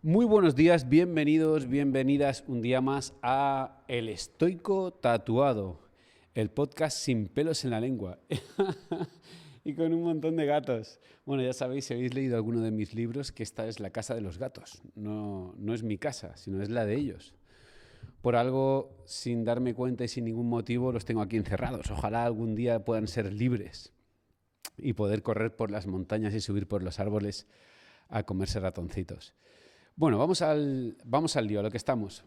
Muy buenos días, bienvenidos, bienvenidas un día más a El Estoico Tatuado, el podcast sin pelos en la lengua y con un montón de gatos. Bueno, ya sabéis, si habéis leído alguno de mis libros, que esta es la casa de los gatos. No es mi casa, sino es la de ellos. Por algo, sin darme cuenta y sin ningún motivo, los tengo aquí encerrados. Ojalá algún día puedan ser libres y poder correr por las montañas y subir por los árboles a comerse ratoncitos. Bueno, vamos al lío, a lo que estamos.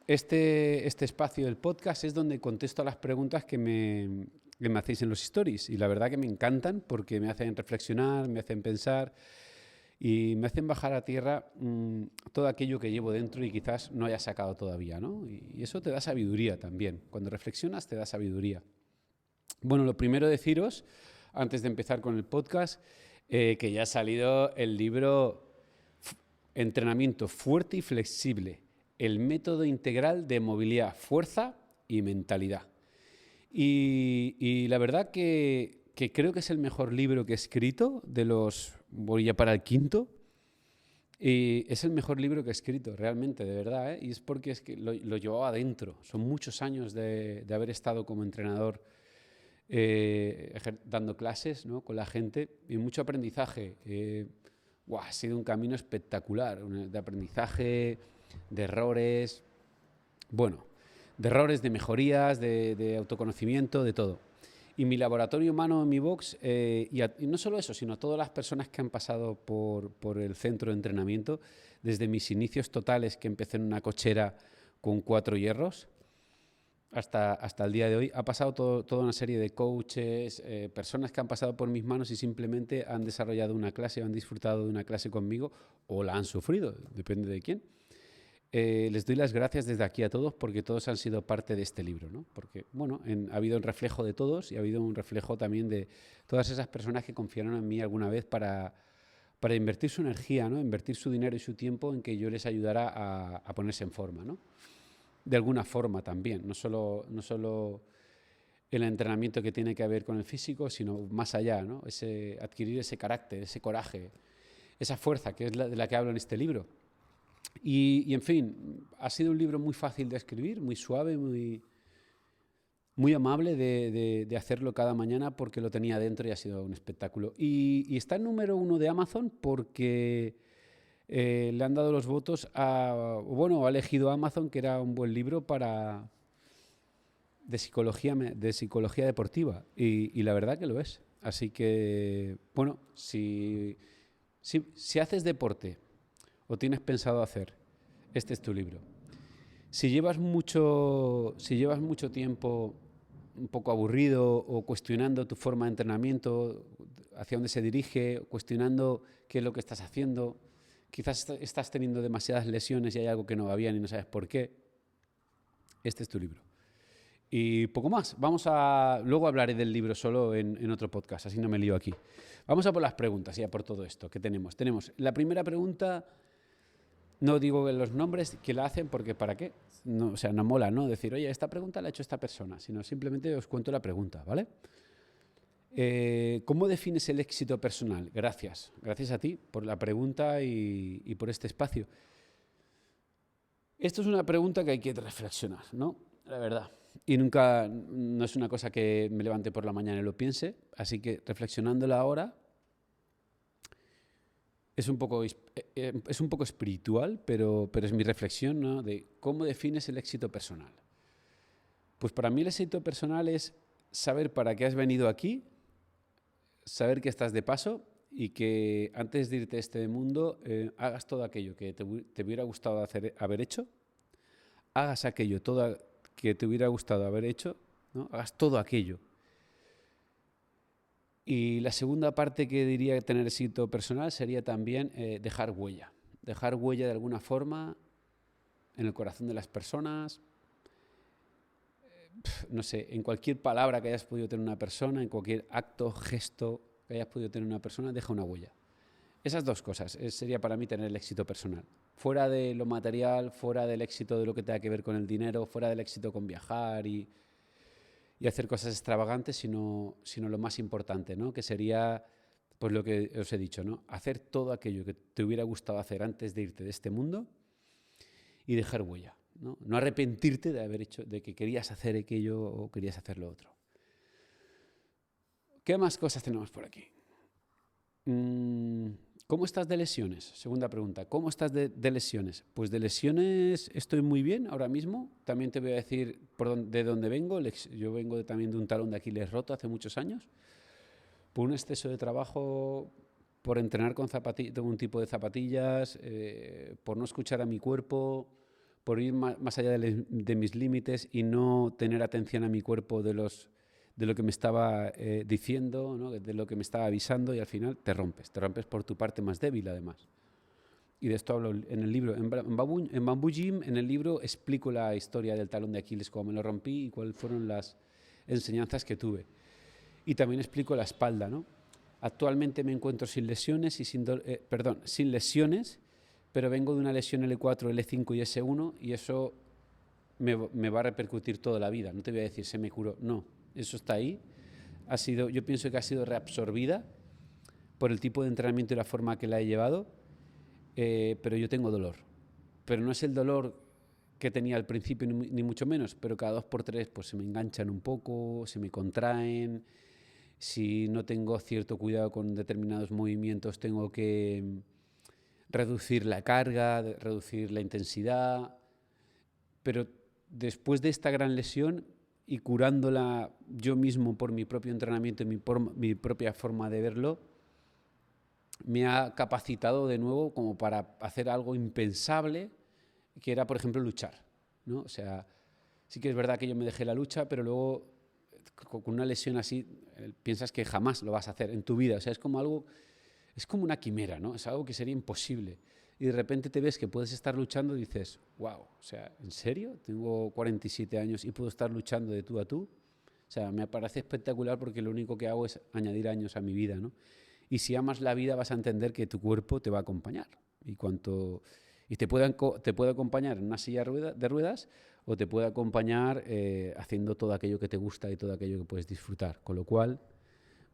Este espacio del podcast es donde contesto a las preguntas que me hacéis en los stories. Y la verdad que me encantan porque me hacen reflexionar, me hacen pensar y me hacen bajar a tierra todo aquello que llevo dentro y quizás no haya sacado todavía, ¿no? Y eso te da sabiduría también. Cuando reflexionas te da sabiduría. Bueno, lo primero deciros, antes de empezar con el podcast, que ya ha salido el libro Entrenamiento fuerte y flexible, el método integral de movilidad, fuerza y mentalidad. Y la verdad que creo que es el mejor libro que he escrito, voy ya para el quinto, y es el mejor libro que he escrito, realmente, de verdad, ¿eh? Y es porque es que lo llevaba adentro. Son muchos años de haber estado como entrenador dando clases, ¿no?, con la gente y mucho aprendizaje. Ha sido un camino espectacular, de aprendizaje, de errores, bueno, de errores, de mejorías, de autoconocimiento, de todo. Y mi laboratorio humano en mi box, y no solo eso, sino todas las personas que han pasado por el centro de entrenamiento, desde mis inicios totales, que empecé en una cochera con 4 hierros, hasta el día de hoy, ha pasado toda una serie de coaches, personas que han pasado por mis manos y simplemente han desarrollado una clase o han disfrutado de una clase conmigo o la han sufrido, depende de quién. Les doy las gracias desde aquí a todos porque todos han sido parte de este libro, ¿no? Porque, bueno, ha habido un reflejo de todos y ha habido un reflejo también de todas esas personas que confiaron en mí alguna vez para invertir su energía, ¿no? Invertir su dinero y su tiempo en que yo les ayudara a ponerse en forma, ¿no? De alguna forma también, no solo el entrenamiento que tiene que ver con el físico, sino más allá, ¿no? Adquirir ese carácter, ese coraje, esa fuerza que es de la que hablo en este libro. Y en fin, ha sido un libro muy fácil de escribir, muy suave, muy amable de hacerlo cada mañana porque lo tenía dentro y ha sido un espectáculo. Y está en número 1 de Amazon porque le han dado los votos ha elegido Amazon, que era un buen libro de psicología deportiva. Y la verdad que lo es. Así que, bueno, si haces deporte o tienes pensado hacer, este es tu libro. Si llevas mucho tiempo un poco aburrido o cuestionando tu forma de entrenamiento, hacia dónde se dirige, cuestionando qué es lo que estás haciendo, quizás estás teniendo demasiadas lesiones y hay algo que no va bien y no sabes por qué, este es tu libro. Y poco más. Luego hablaré del libro solo en otro podcast, así no me lío aquí. Vamos a por las preguntas y a por todo esto que tenemos. Tenemos la primera pregunta. No digo los nombres que la hacen porque ¿para qué? No, o sea, no mola, ¿no? Decir, oye, esta pregunta la ha hecho esta persona, sino simplemente os cuento la pregunta, ¿vale? ¿Cómo defines el éxito personal? Gracias. Gracias a ti por la pregunta y por este espacio. Esto es una pregunta que hay que reflexionar, ¿no? La verdad. Y no es una cosa que me levante por la mañana y lo piense, así que reflexionándola ahora, es un poco espiritual, pero es mi reflexión, ¿no?, de cómo defines el éxito personal. Pues para mí el éxito personal es saber para qué has venido aquí, saber que estás de paso y que antes de irte a este mundo hagas todo aquello que te hubiera gustado haber hecho, hagas aquello todo que te hubiera gustado haber hecho, ¿no? Hagas todo aquello. Y la segunda parte que diría tener éxito personal sería también dejar huella. Dejar huella de alguna forma en el corazón de las personas, no sé, en cualquier palabra que hayas podido tener una persona, en cualquier acto, gesto que hayas podido tener una persona, deja una huella. Esas dos cosas sería para mí tener el éxito personal. Fuera de lo material, fuera del éxito de lo que tenga que ver con el dinero, fuera del éxito con viajar y hacer cosas extravagantes, sino lo más importante, ¿no?, que sería Pues lo que os he dicho, ¿no? Hacer todo aquello que te hubiera gustado hacer antes de irte de este mundo y dejar huella, ¿no? No arrepentirte de haber hecho, de que querías hacer aquello o querías hacer lo otro. ¿Qué más cosas tenemos por aquí? ¿Cómo estás de lesiones? Segunda pregunta. ¿Cómo estás de lesiones? Pues de lesiones estoy muy bien ahora mismo. También te voy a decir de dónde vengo. Yo vengo también de un talón de Aquiles roto hace muchos años. Por un exceso de trabajo, por entrenar con un tipo de zapatillas, por no escuchar a mi cuerpo, por ir más allá de mis límites y no tener atención a mi cuerpo de lo que me estaba diciendo, ¿no? De lo que me estaba avisando, y al final te rompes por tu parte más débil además. Y de esto hablo en el libro, en Bamboo Gym, en el libro explico la historia del talón de Aquiles, cómo me lo rompí y cuáles fueron las enseñanzas que tuve. Y también explico la espalda, ¿no? Actualmente me encuentro sin lesiones, sin lesiones, pero vengo de una lesión L4, L5 y S1, y eso me va a repercutir toda la vida. No te voy a decir se me curó, no, eso está ahí. Yo pienso que ha sido reabsorbida por el tipo de entrenamiento y la forma que la he llevado, pero yo tengo dolor. Pero no es el dolor que tenía al principio, ni mucho menos, pero cada 2 por 3 pues se me enganchan un poco, se me contraen. Si no tengo cierto cuidado con determinados movimientos, tengo que reducir la carga, reducir la intensidad. Pero después de esta gran lesión y curándola yo mismo por mi propio entrenamiento y mi propia forma de verlo, me ha capacitado de nuevo como para hacer algo impensable, que era, por ejemplo, luchar, ¿no? O sea, sí que es verdad que yo me dejé la lucha, pero luego con una lesión así piensas que jamás lo vas a hacer en tu vida. O sea, es como una quimera, ¿no? Es algo que sería imposible. Y de repente te ves que puedes estar luchando y dices, wow, o sea, ¿en serio? Tengo 47 años y puedo estar luchando de tú a tú. O sea, me parece espectacular porque lo único que hago es añadir años a mi vida, ¿no? Y si amas la vida vas a entender que tu cuerpo te va a acompañar. Y te puede acompañar en una silla de ruedas o te puede acompañar haciendo todo aquello que te gusta y todo aquello que puedes disfrutar. Con lo cual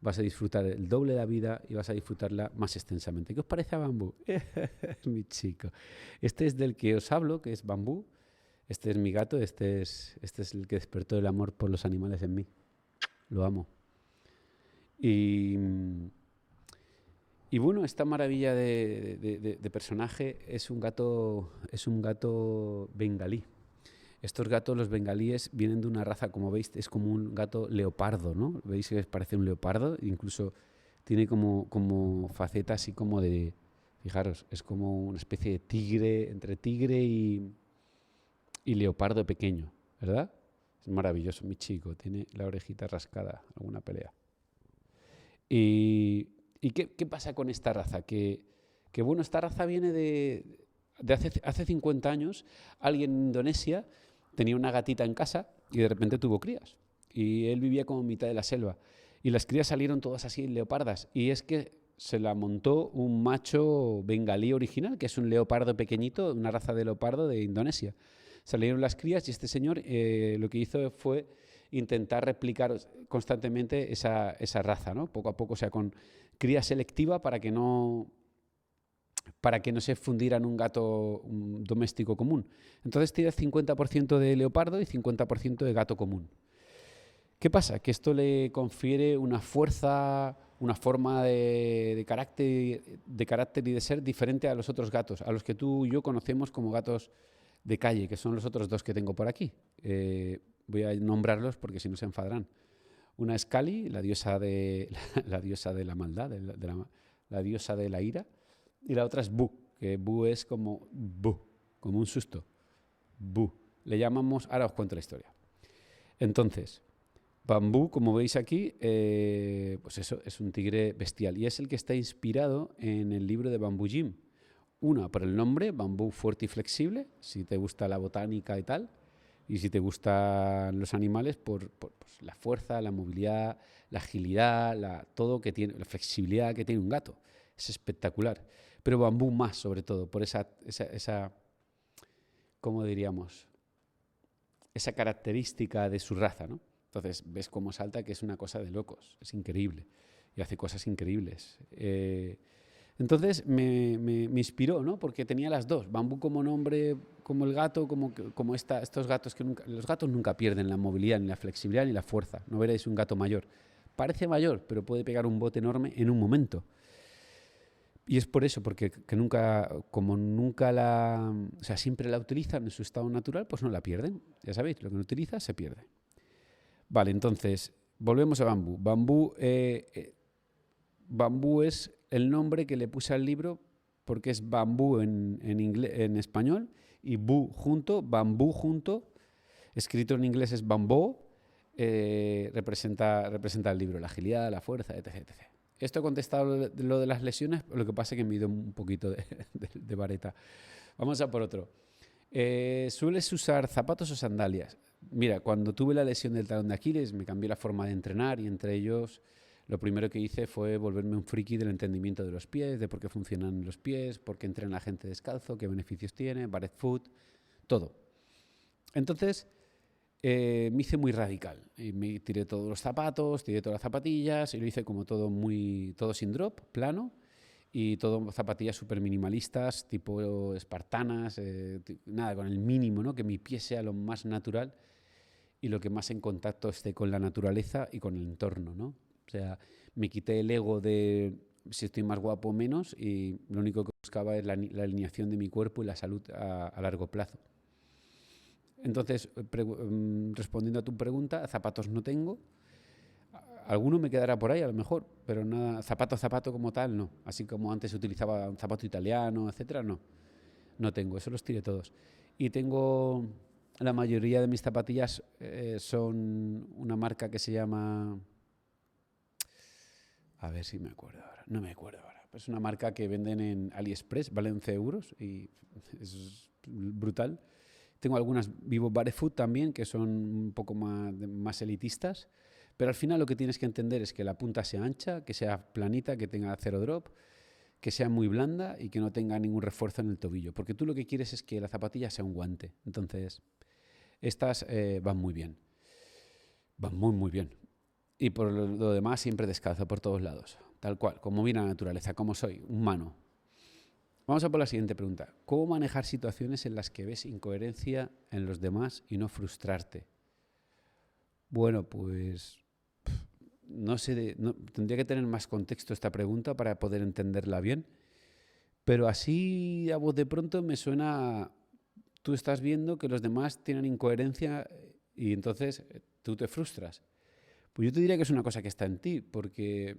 vas a disfrutar el doble de la vida y vas a disfrutarla más extensamente. ¿Qué os parece a Bambú? Mi chico. Este es del que os hablo, que es Bambú. Este es mi gato, este es el que despertó el amor por los animales en mí. Lo amo. Y bueno, esta maravilla de personaje es un gato bengalí. Estos gatos, los bengalíes, vienen de una raza, como veis, es como un gato leopardo, ¿no? ¿Veis que parece un leopardo? Incluso tiene como faceta así como de... Fijaros, es como una especie de tigre, entre tigre y leopardo pequeño, ¿verdad? Es maravilloso, mi chico. Tiene la orejita rascada, alguna pelea. ¿Y qué pasa con esta raza? Que bueno, esta raza viene de hace 50 años. Alguien en Indonesia tenía una gatita en casa y de repente tuvo crías. Y él vivía como en mitad de la selva. Y las crías salieron todas así leopardas. Y es que se la montó un macho bengalí original, que es un leopardo pequeñito, una raza de leopardo de Indonesia. Salieron las crías y este señor lo que hizo fue intentar replicar constantemente esa raza, ¿no? Poco a poco, o sea, con cría selectiva para que no se fundiera en un gato doméstico común. Entonces tiene 50% de leopardo y 50% de gato común. ¿Qué pasa? Que esto le confiere una fuerza, una forma de carácter y de ser diferente a los otros gatos, a los que tú y yo conocemos como gatos de calle, que son los otros dos que tengo por aquí. Voy a nombrarlos porque si no se enfadarán. Una es Kali, la diosa de la maldad, la diosa de la ira, y la otra es Bu, que Bu es como un susto. Bu. Le llamamos, ahora os cuento la historia. Entonces, Bambú, como veis aquí, pues eso, es un tigre bestial y es el que está inspirado en el libro de Bamboo Gym. Una, por el nombre, bambú fuerte y flexible, si te gusta la botánica y tal, y si te gustan los animales, por pues, la fuerza, la movilidad, la agilidad, todo que tiene, la flexibilidad que tiene un gato. Es espectacular. Pero bambú más, sobre todo, por esa ¿cómo diríamos? Esa característica de su raza, ¿no? Entonces, ves cómo salta, que es una cosa de locos, es increíble. y hace cosas increíbles. Entonces me inspiró, ¿no? Porque tenía las dos. Bambú como nombre, como el gato, como estos gatos que los gatos nunca pierden la movilidad, ni la flexibilidad, ni la fuerza. No veréis un gato mayor. Parece mayor, pero puede pegar un bote enorme en un momento. Y es por eso, porque o sea, siempre la utilizan en su estado natural, pues no la pierden. Ya sabéis, lo que no utiliza se pierde. Vale, entonces, volvemos a Bambú. Bambú es el nombre que le puse al libro porque es bambú en español y bambú junto, escrito en inglés es bamboo, representa el libro, la agilidad, la fuerza, etc, etc. Esto he contestado lo de las lesiones, lo que pasa es que me he ido un poquito de vareta. Vamos a por otro. ¿Sueles usar zapatos o sandalias? Mira, cuando tuve la lesión del talón de Aquiles me cambié la forma de entrenar y entre ellos lo primero que hice fue volverme un friki del entendimiento de los pies, de por qué funcionan los pies, por qué entrena la gente descalzo, qué beneficios tiene, barefoot, todo. Entonces me hice muy radical y me tiré todos los zapatos, tiré todas las zapatillas y lo hice como todo sin drop, plano y todo zapatillas súper minimalistas, tipo espartanas, nada, con el mínimo, ¿no? Que mi pie sea lo más natural y lo que más en contacto esté con la naturaleza y con el entorno, ¿no? O sea, me quité el ego de si estoy más guapo o menos y lo único que buscaba es la alineación de mi cuerpo y la salud a largo plazo. Entonces, respondiendo a tu pregunta, zapatos no tengo. Alguno me quedará por ahí a lo mejor, pero nada, zapato como tal no. Así como antes utilizaba un zapato italiano, etcétera, no tengo. Eso los tiré todos. Y tengo, la mayoría de mis zapatillas son una marca que se llama... A ver si me acuerdo ahora. No me acuerdo ahora. Es una marca que venden en AliExpress, vale 11 euros y es brutal. Tengo algunas Vivo Barefoot también, que son un poco más elitistas. Pero al final lo que tienes que entender es que la punta sea ancha, que sea planita, que tenga cero drop, que sea muy blanda y que no tenga ningún refuerzo en el tobillo. Porque tú lo que quieres es que la zapatilla sea un guante. Entonces, estas van muy bien. Van muy, muy bien. Y por lo demás, siempre descalzo por todos lados. Tal cual, como viene la naturaleza, como soy, humano. Vamos a por la siguiente pregunta. ¿Cómo manejar situaciones en las que ves incoherencia en los demás y no frustrarte? Bueno, pues no sé, tendría que tener más contexto esta pregunta para poder entenderla bien. Pero así a voz de pronto me suena, tú estás viendo que los demás tienen incoherencia y entonces tú te frustras. Pues yo te diría que es una cosa que está en ti, porque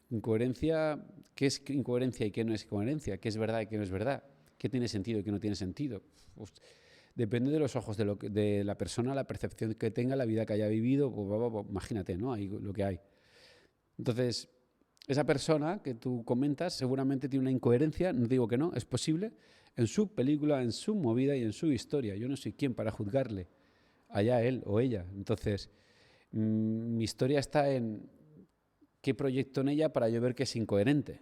incoherencia, ¿qué es incoherencia y qué no es incoherencia? ¿Qué es verdad y qué no es verdad? ¿Qué tiene sentido y qué no tiene sentido? Pues depende de los ojos de la persona, la percepción que tenga, la vida que haya vivido, pues, imagínate, ¿no? Ahí lo que hay. Entonces, esa persona que tú comentas seguramente tiene una incoherencia, no digo que no, es posible, en su película, en su movida y en su historia. Yo no soy quien para juzgarle, allá él o ella. Entonces, mi historia está en qué proyecto en ella para yo ver que es incoherente.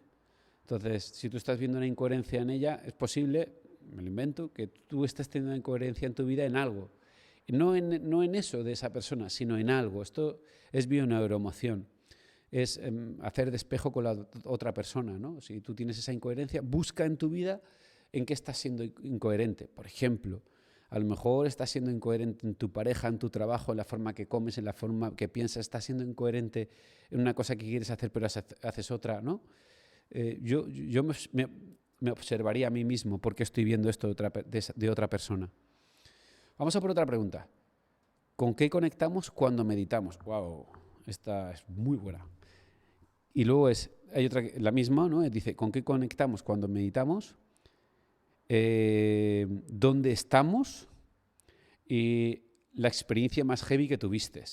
Entonces, si tú estás viendo una incoherencia en ella, es posible, me lo invento, que tú estés teniendo una incoherencia en tu vida en algo. Y no en eso de esa persona, sino en algo. Esto es bioneuroemoción. Es hacer de espejo con la otra persona, ¿no? Si tú tienes esa incoherencia, busca en tu vida en qué estás siendo incoherente. Por ejemplo, a lo mejor estás siendo incoherente en tu pareja, en tu trabajo, en la forma que comes, en la forma que piensas. Estás siendo incoherente en una cosa que quieres hacer pero haces otra, ¿no? Yo me observaría a mí mismo porque estoy viendo esto de otra persona. Vamos a por otra pregunta. ¿Con qué conectamos cuando meditamos? ¡Wow! Esta es muy buena. Y luego hay otra, la misma, ¿no? Dice, ¿con qué conectamos cuando meditamos? ¿Dónde estamos? Y la experiencia más heavy que tuviste.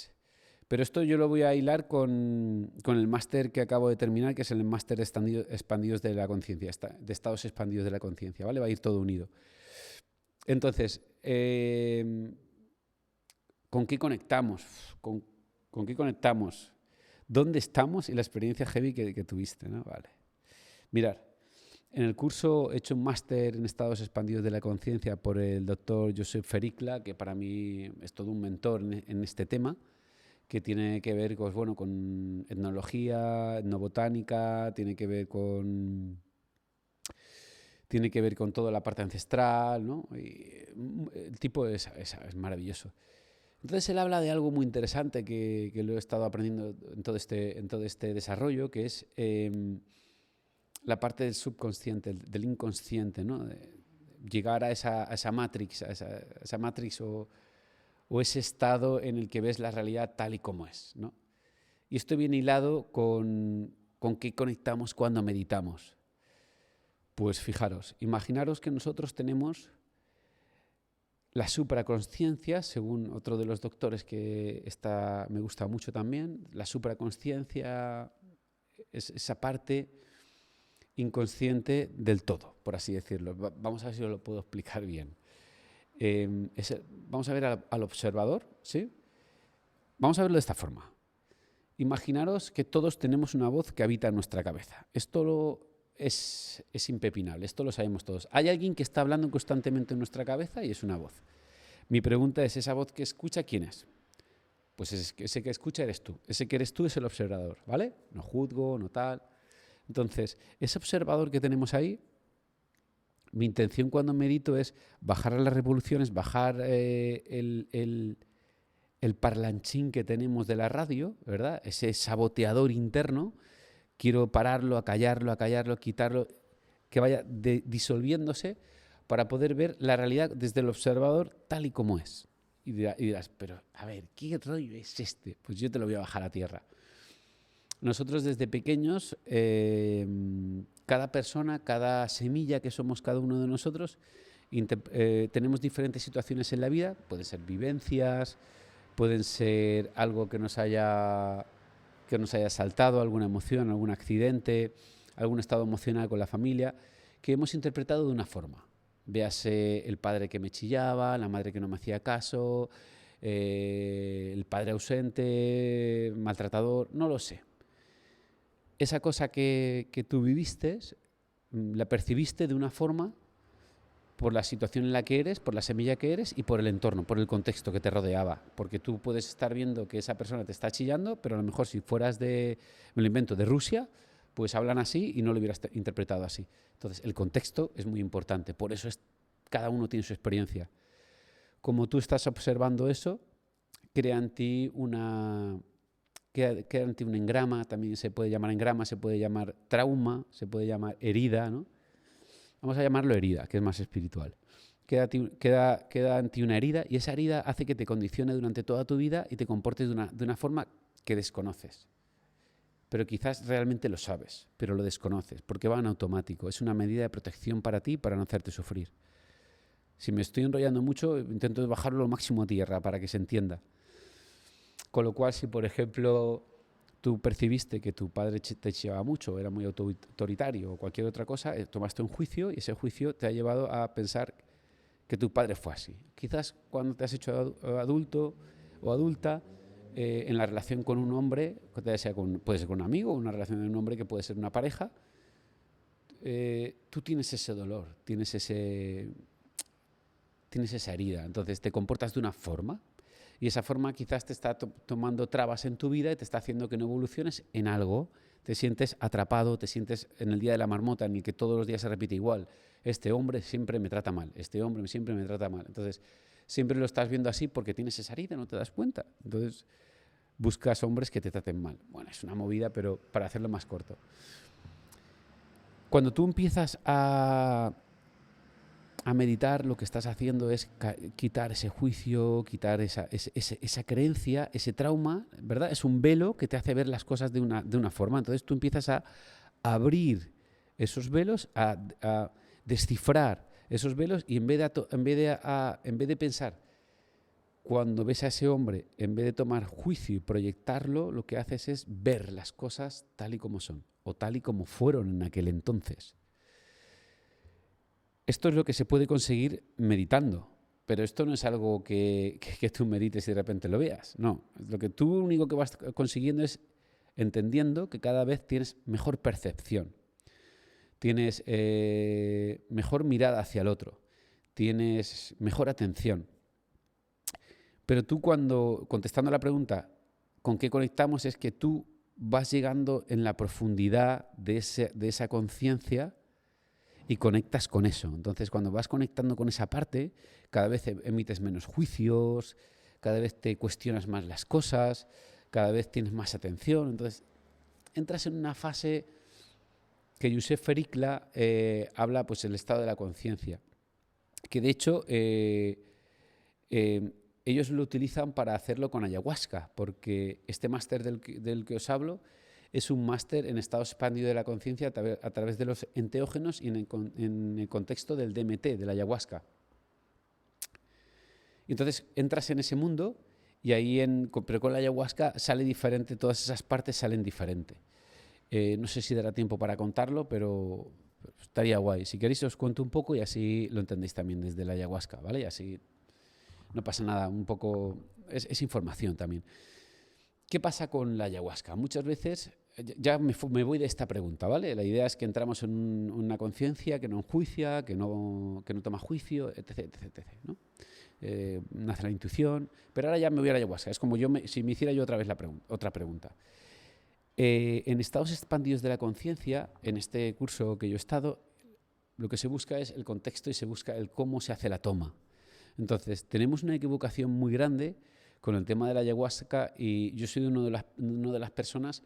Pero esto yo lo voy a hilar con el máster que acabo de terminar, que es el máster de expandidos de la conciencia, de estados expandidos de la conciencia, ¿vale? Va a ir todo unido. Entonces, ¿con qué conectamos? ¿Con qué conectamos? ¿Dónde estamos? Y la experiencia heavy que tuviste, ¿no? Vale. Mirad, en el curso he hecho un máster en estados expandidos de la conciencia por el doctor Josep Fericla, que para mí es todo un mentor en este tema, que tiene que ver pues, bueno, con etnología, etnobotánica, tiene que ver con toda la parte ancestral, ¿no? Y el tipo es maravilloso. Entonces él habla de algo muy interesante que lo he estado aprendiendo en todo este desarrollo, que es la parte del subconsciente, del inconsciente, ¿no? De llegar a esa matrix, esa matrix o ese estado en el que ves la realidad tal y como es, ¿no? Y esto viene hilado con qué conectamos cuando meditamos. Pues fijaros, imaginaros que nosotros tenemos la supraconsciencia, según otro de los doctores que me gusta mucho también. La supraconsciencia es esa parte inconsciente del todo, por así decirlo. Vamos a ver si os lo puedo explicar bien. Vamos a ver al observador, ¿sí? Vamos a verlo de esta forma. Imaginaros que todos tenemos una voz que habita en nuestra cabeza. Esto es impepinable, esto lo sabemos todos. Hay alguien que está hablando constantemente en nuestra cabeza y es una voz. Mi pregunta es, ¿esa voz que escucha quién es? Pues ese que escucha eres tú. Ese que eres tú es el observador, ¿vale? No juzgo, no tal. Entonces, ese observador que tenemos ahí, mi intención cuando medito es bajar las revoluciones, bajar el parlanchín que tenemos de la radio, ¿verdad? Ese saboteador interno. Quiero pararlo, acallarlo, quitarlo, que vaya disolviéndose para poder ver la realidad desde el observador tal y como es. Y dirás, pero a ver, ¿qué rollo es este? Pues yo te lo voy a bajar a tierra. Nosotros desde pequeños, cada persona, cada semilla que somos cada uno de nosotros, tenemos diferentes situaciones en la vida. Pueden ser vivencias, pueden ser algo que nos haya saltado, alguna emoción, algún accidente, algún estado emocional con la familia, que hemos interpretado de una forma. Véase el padre que me chillaba, la madre que no me hacía caso, el padre ausente, maltratador, no lo sé. Esa cosa que tú viviste, la percibiste de una forma por la situación en la que eres, por la semilla que eres y por el entorno, por el contexto que te rodeaba. Porque tú puedes estar viendo que esa persona te está chillando, pero a lo mejor si fueras me lo invento, de Rusia, pues hablan así y no lo hubieras interpretado así. Entonces, el contexto es muy importante. Por eso cada uno tiene su experiencia. Como tú estás observando eso, crea en ti un engrama, también se puede llamar engrama, se puede llamar trauma, se puede llamar herida, ¿no? Vamos a llamarlo herida, que es más espiritual. Queda en ti una herida y esa herida hace que te condicione durante toda tu vida y te comportes de una forma que desconoces. Pero quizás realmente lo sabes, pero lo desconoces, porque va en automático. Es una medida de protección para ti, para no hacerte sufrir. Si me estoy enrollando mucho, intento bajarlo lo máximo a tierra para que se entienda. Con lo cual, si por ejemplo tú percibiste que tu padre te chillaba mucho, era muy autoritario o cualquier otra cosa, tomaste un juicio y ese juicio te ha llevado a pensar que tu padre fue así. Quizás cuando te has hecho adulto o adulta, en la relación con un hombre, puede ser con un amigo, una relación de un hombre que puede ser una pareja, tú tienes ese dolor, tienes esa herida, entonces te comportas de una forma. Y esa forma quizás te está tomando trabas en tu vida y te está haciendo que no evoluciones en algo. Te sientes atrapado, te sientes en el día de la marmota en el que todos los días se repite igual. Este hombre siempre me trata mal, este hombre siempre me trata mal. Entonces, siempre lo estás viendo así porque tienes esa herida, no te das cuenta. Entonces, buscas hombres que te traten mal. Bueno, es una movida, pero para hacerlo más corto. Cuando tú empiezas a meditar, lo que estás haciendo es quitar ese juicio, quitar esa creencia, ese trauma, ¿verdad? Es un velo que te hace ver las cosas de una forma. Entonces tú empiezas a abrir esos velos, a descifrar esos velos y en vez de pensar, cuando ves a ese hombre, en vez de tomar juicio y proyectarlo, lo que haces es ver las cosas tal y como son o tal y como fueron en aquel entonces. Esto es lo que se puede conseguir meditando, pero esto no es algo que tú medites y de repente lo veas. No, lo que tú único que vas consiguiendo es entendiendo que cada vez tienes mejor percepción, tienes mejor mirada hacia el otro, tienes mejor atención. Pero tú contestando la pregunta, con qué conectamos es que tú vas llegando en la profundidad de esa conciencia y conectas con eso. Entonces, cuando vas conectando con esa parte, cada vez emites menos juicios, cada vez te cuestionas más las cosas, cada vez tienes más atención. Entonces, entras en una fase que Josep Fericla habla, pues, el estado de la conciencia, que de hecho ellos lo utilizan para hacerlo con ayahuasca, porque este máster del que os hablo es un máster en estado expandido de la conciencia a través de los enteógenos y en el contexto del DMT, de la ayahuasca. Y entonces entras en ese mundo y ahí, pero con la ayahuasca sale diferente, todas esas partes salen diferente. No sé si dará tiempo para contarlo, pero estaría guay. Si queréis os cuento un poco y así lo entendéis también desde la ayahuasca, ¿vale? Y así no pasa nada, un poco es información también. ¿Qué pasa con la ayahuasca? Muchas veces, ya me voy de esta pregunta, ¿vale? La idea es que entramos en una conciencia que no enjuicia, que no toma juicio, etc., ¿no? Nace la intuición, pero ahora ya me voy a la ayahuasca. Es como si me hiciera yo otra vez otra pregunta. En estados expandidos de la conciencia, en este curso que yo he estado, lo que se busca es el contexto y se busca el cómo se hace la toma. Entonces, tenemos una equivocación muy grande con el tema de la ayahuasca y yo soy una de las personas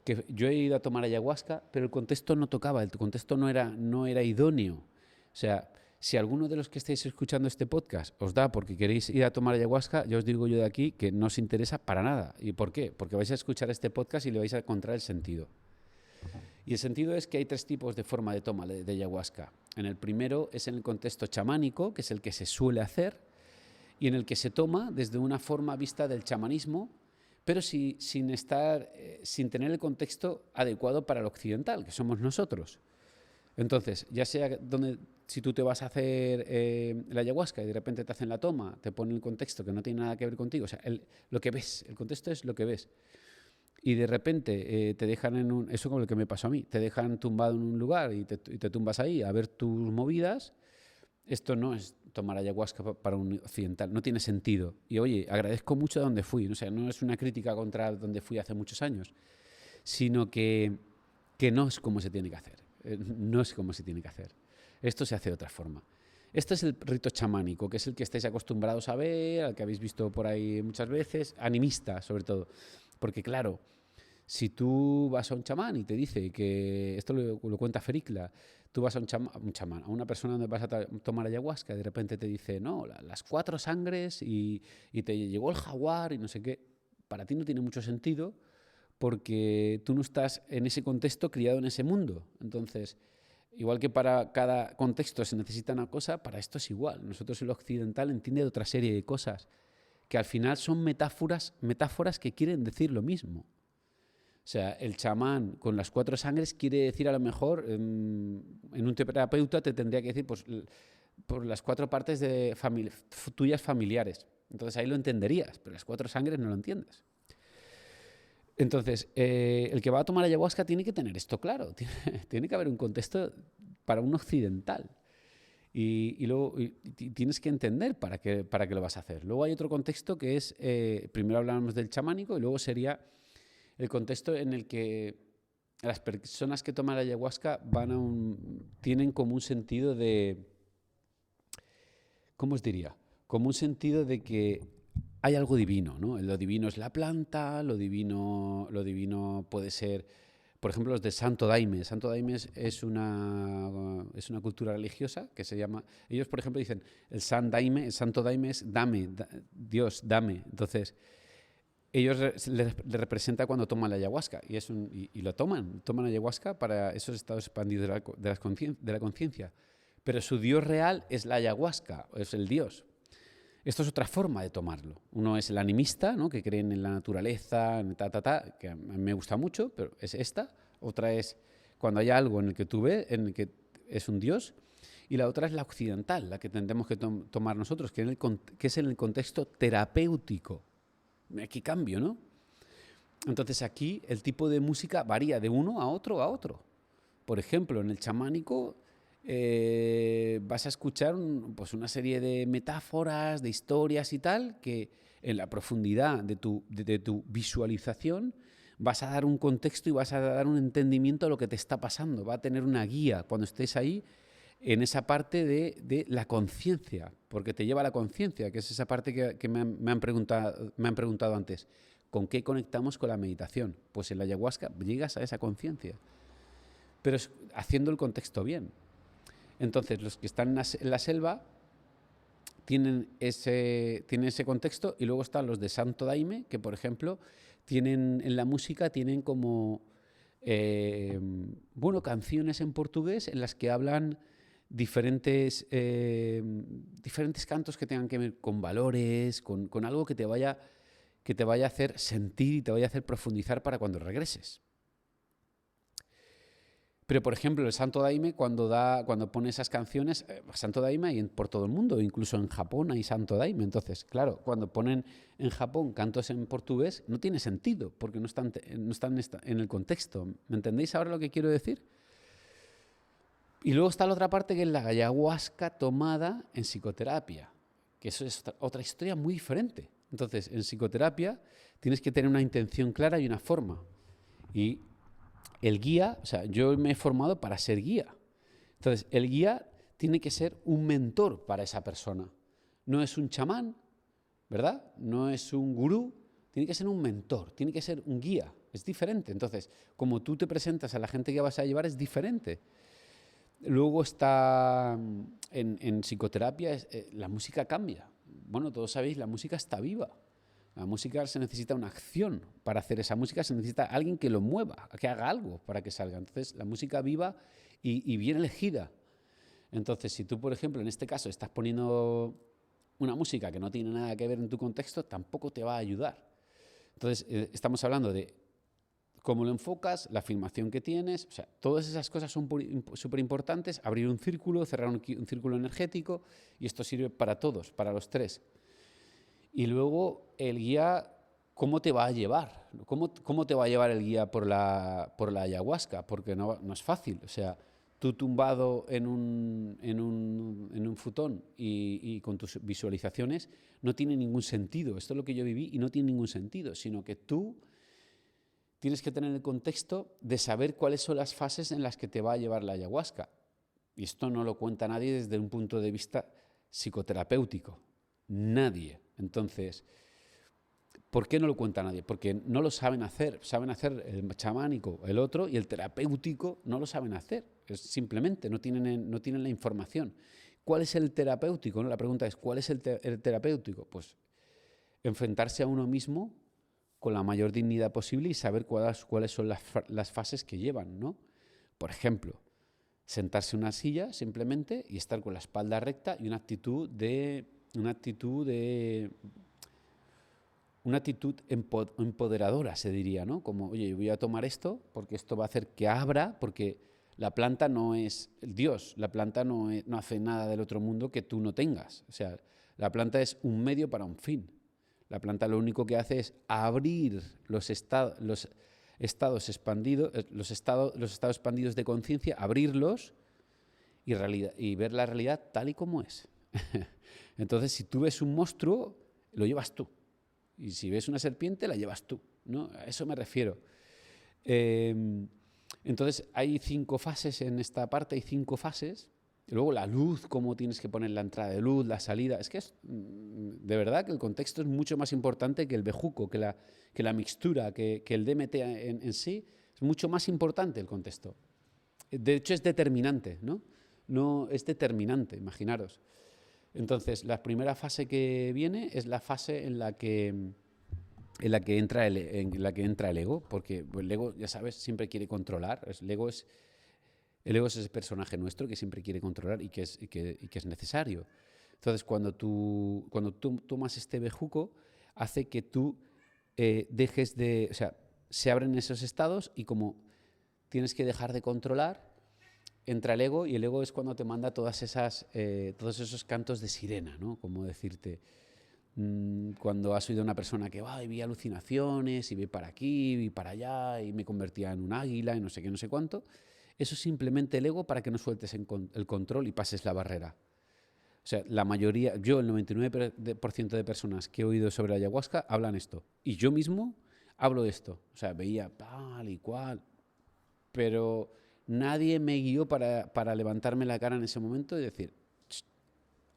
que yo he ido a tomar ayahuasca, pero el contexto no tocaba, el contexto no era idóneo. O sea, si alguno de los que estáis escuchando este podcast os da porque queréis ir a tomar ayahuasca, ya os digo yo de aquí que no os interesa para nada. ¿Y por qué? Porque vais a escuchar este podcast y le vais a encontrar el sentido. Y el sentido es que hay 3 tipos de forma de toma de ayahuasca. En el primero es en el contexto chamánico, que es el que se suele hacer, y en el que se toma desde una forma vista del chamanismo, pero sin tener el contexto adecuado para el occidental, que somos nosotros. Entonces, ya sea si tú te vas a hacer la ayahuasca y de repente te hacen la toma, te ponen el contexto que no tiene nada que ver contigo, o sea, lo que ves, el contexto es lo que ves. Y de repente te dejan eso como lo que me pasó a mí, te dejan tumbado en un lugar y te tumbas ahí a ver tus movidas. Esto no es tomar ayahuasca para un occidental, no tiene sentido. Y oye, agradezco mucho a donde fui, o sea, no es una crítica contra donde fui hace muchos años, sino que no es como se tiene que hacer. No es como se tiene que hacer. Esto se hace de otra forma. Este es el rito chamánico, que es el que estáis acostumbrados a ver, al que habéis visto por ahí muchas veces, animista sobre todo. Porque claro, si tú vas a un chamán y te dice que, esto lo cuenta Fericla, tú vas a un chamán, a una persona donde vas a tomar ayahuasca y de repente te dice, no, las 4 sangres y te llegó el jaguar y no sé qué, para ti no tiene mucho sentido porque tú no estás en ese contexto criado en ese mundo. Entonces, igual que para cada contexto se necesita una cosa, para esto es igual. Nosotros el occidental entiende otra serie de cosas que al final son metáforas que quieren decir lo mismo. O sea, el chamán con las 4 sangres quiere decir a lo mejor, en un terapeuta te tendría que decir pues, por las 4 partes tuyas familiares. Entonces ahí lo entenderías, pero las 4 sangres no lo entiendes. Entonces, el que va a tomar ayahuasca tiene que tener esto claro. Tiene que haber un contexto para un occidental. Y luego tienes que entender para qué lo vas a hacer. Luego hay otro contexto que es, primero hablábamos del chamánico y luego sería el contexto en el que las personas que toman la ayahuasca tienen como un sentido de, ¿cómo os diría? Como un sentido de que hay algo divino, ¿no? Lo divino es la planta, lo divino puede ser, por ejemplo, los de Santo Daime. Santo Daime es una cultura religiosa que se llama, ellos por ejemplo dicen, el Santo Daime es dame, Dios, dame. Entonces, ellos le representa cuando toman la ayahuasca y lo toman ayahuasca para esos estados expandidos de la conciencia. Pero su Dios real es la ayahuasca, es el Dios. Esto es otra forma de tomarlo. Uno es el animista, ¿no? Que creen en la naturaleza, en que a mí me gusta mucho, pero es esta. Otra es cuando hay algo en el que tú ves, en el que es un Dios. Y la otra es la occidental, la que tendremos que tomar nosotros, que es en el contexto terapéutico. Aquí cambio, ¿no? Entonces aquí el tipo de música varía de uno a otro a otro. Por ejemplo, en el chamánico vas a escuchar pues una serie de metáforas, de historias y tal, que en la profundidad de tu visualización vas a dar un contexto y vas a dar un entendimiento de lo que te está pasando. Va a tener una guía cuando estés ahí en esa parte de la conciencia, porque te lleva a la conciencia, que es esa parte que me han preguntado antes. ¿Con qué conectamos con la meditación? Pues en la ayahuasca llegas a esa conciencia, pero haciendo el contexto bien. Entonces, los que están en la selva tienen ese contexto, y luego están los de Santo Daime, que por ejemplo tienen en la música tienen como canciones en portugués en las que hablan diferentes cantos que tengan que ver con valores, con algo que te vaya a hacer sentir y te vaya a hacer profundizar para cuando regreses. Pero, por ejemplo, el Santo Daime, cuando pone esas canciones, Santo Daime hay por todo el mundo, incluso en Japón hay Santo Daime. Entonces, claro, cuando ponen en Japón cantos en portugués, no tiene sentido, porque no están en el contexto. ¿Me entendéis ahora lo que quiero decir? Y luego está la otra parte, que es la ayahuasca tomada en psicoterapia, que eso es otra historia muy diferente. Entonces, en psicoterapia tienes que tener una intención clara y una forma. Y el guía, o sea, yo me he formado para ser guía. Entonces, el guía tiene que ser un mentor para esa persona. No es un chamán, ¿verdad? No es un gurú, tiene que ser un mentor, tiene que ser un guía. Es diferente. Entonces, como tú te presentas a la gente que vas a llevar, es diferente. Luego está en psicoterapia, la música cambia. Bueno, todos sabéis, la música está viva. La música se necesita una acción para hacer esa música, se necesita alguien que lo mueva, que haga algo para que salga. Entonces, la música viva y bien elegida. Entonces, si tú, por ejemplo, en este caso estás poniendo una música que no tiene nada que ver en tu contexto, tampoco te va a ayudar. Entonces, estamos hablando de cómo lo enfocas, la filmación que tienes, o sea, todas esas cosas son súper importantes. Abrir un círculo, cerrar un círculo energético, y esto sirve para todos, para los tres. Y luego el guía, ¿cómo te va a llevar? ¿Cómo te va a llevar el guía por la ayahuasca? Porque no es fácil. O sea, tú tumbado en un futón y con tus visualizaciones, no tiene ningún sentido. Esto es lo que yo viví y no tiene ningún sentido, sino que tú tienes que tener el contexto de saber cuáles son las fases en las que te va a llevar la ayahuasca. Y esto no lo cuenta nadie desde un punto de vista psicoterapéutico. Nadie. Entonces, ¿por qué no lo cuenta nadie? Porque no lo saben hacer. Saben hacer el chamánico, el otro, y el terapéutico no lo saben hacer. Es simplemente no tienen la información. ¿Cuál es el terapéutico? La pregunta es, ¿cuál es el terapéutico? Pues enfrentarse a uno mismo con la mayor dignidad posible y saber cuáles son las fases que llevan, ¿no? Por ejemplo, sentarse en una silla simplemente y estar con la espalda recta y una actitud empoderadora, se diría, ¿no? Como, oye, yo voy a tomar esto porque esto va a hacer que abra, porque la planta no es el Dios, la planta no hace nada del otro mundo que tú no tengas. O sea, la planta es un medio para un fin. La planta lo único que hace es abrir los estados expandidos de conciencia, abrirlos y ver la realidad tal y como es. Entonces, si tú ves un monstruo, lo llevas tú. Y si ves una serpiente, la llevas tú, ¿no? A eso me refiero. Entonces, hay 5 fases en esta parte, hay 5 fases. Y luego la luz, cómo tienes que poner la entrada de luz, la salida. Es que es de verdad que el contexto es mucho más importante que el bejuco, que la mixtura, que el DMT en sí. Es mucho más importante el contexto. De hecho, es determinante, ¿no? No es determinante, imaginaros. Entonces, la primera fase que viene es la fase en la que entra el ego, porque el ego, ya sabes, siempre quiere controlar. El ego es ese personaje nuestro que siempre quiere controlar y que es necesario. Entonces, cuando tú tomas este bejuco, hace que tú dejes de... O sea, se abren esos estados y como tienes que dejar de controlar, entra el ego, y el ego es cuando te manda todos esos cantos de sirena, ¿no? Como decirte, cuando has oído a una persona que va y vi alucinaciones y vi para aquí, vi para allá y me convertía en un águila y no sé qué, no sé cuánto. Eso es simplemente el ego para que no sueltes el control y pases la barrera. O sea, la mayoría, yo el 99% de personas que he oído sobre la ayahuasca hablan esto. Y yo mismo hablo de esto. O sea, veía tal y cual. Pero nadie me guió para levantarme la cara en ese momento y decir,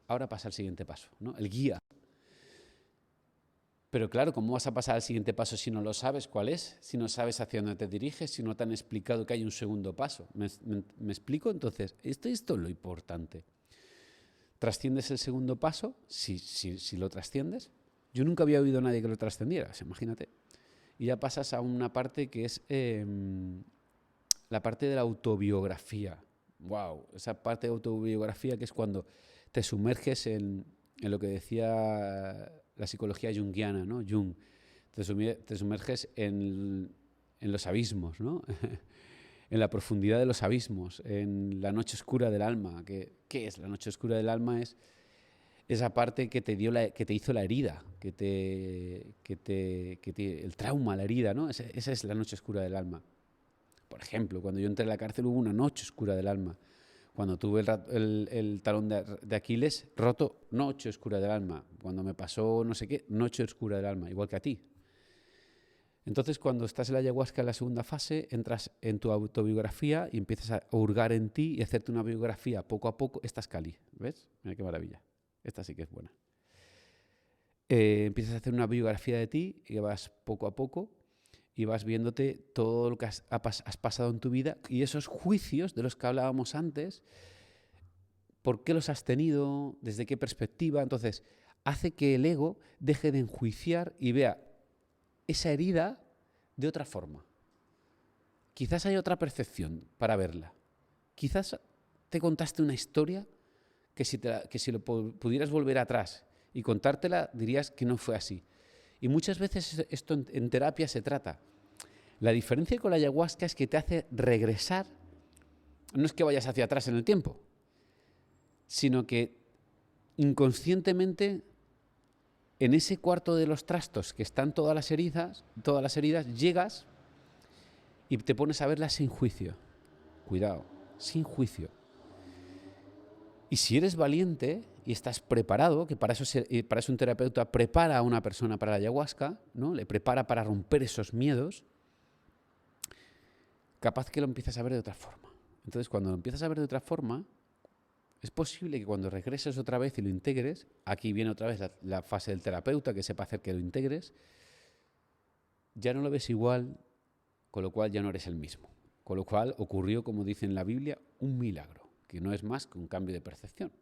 ahora pasa el siguiente paso, ¿no? El guía. Pero claro, ¿cómo vas a pasar al siguiente paso si no lo sabes cuál es? Si no sabes hacia dónde te diriges, si no te han explicado que hay un segundo paso. ¿Me explico? Entonces, esto es lo importante. ¿Trasciendes el segundo paso? Si lo trasciendes. Yo nunca había oído a nadie que lo trascendiera, imagínate. Y ya pasas a una parte que es la parte de la autobiografía. ¡Wow! Esa parte de autobiografía que es cuando te sumerges en lo que decía la psicología junguiana, ¿no? Jung. Te sumerges en los abismos, ¿no? En la profundidad de los abismos, en la noche oscura del alma. ¿Qué es la noche oscura del alma? Es esa parte que te hizo la herida, el trauma, la herida, ¿no? Esa es la noche oscura del alma. Por ejemplo, cuando yo entré en la cárcel hubo una noche oscura del alma. Cuando tuve el talón de Aquiles roto, noche oscura del alma. Cuando me pasó no sé qué, noche oscura del alma, igual que a ti. Entonces, cuando estás en la ayahuasca en la segunda fase, entras en tu autobiografía y empiezas a hurgar en ti y hacerte una biografía poco a poco. Esta es Cali, ¿ves? Mira qué maravilla. Esta sí que es buena. Empiezas a hacer una biografía de ti y vas poco a poco y vas viéndote todo lo que has pasado en tu vida y esos juicios de los que hablábamos antes, por qué los has tenido, desde qué perspectiva. Entonces, hace que el ego deje de enjuiciar y vea esa herida de otra forma. Quizás hay otra percepción para verla. Quizás te contaste una historia que si lo pudieras volver atrás y contártela, dirías que no fue así. Y muchas veces esto en terapia se trata. La diferencia con la ayahuasca es que te hace regresar, no es que vayas hacia atrás en el tiempo, sino que inconscientemente en ese cuarto de los trastos que están todas las heridas, llegas y te pones a verlas sin juicio. Cuidado, sin juicio. Y si eres valiente y estás preparado, que para eso un terapeuta prepara a una persona para la ayahuasca, ¿no? Le prepara para romper esos miedos, capaz que lo empiezas a ver de otra forma. Entonces, cuando lo empiezas a ver de otra forma, es posible que cuando regreses otra vez y lo integres, aquí viene otra vez la fase del terapeuta que sepa hacer que lo integres, ya no lo ves igual, con lo cual ya no eres el mismo. Con lo cual ocurrió, como dice en la Biblia, un milagro, que no es más que un cambio de percepción,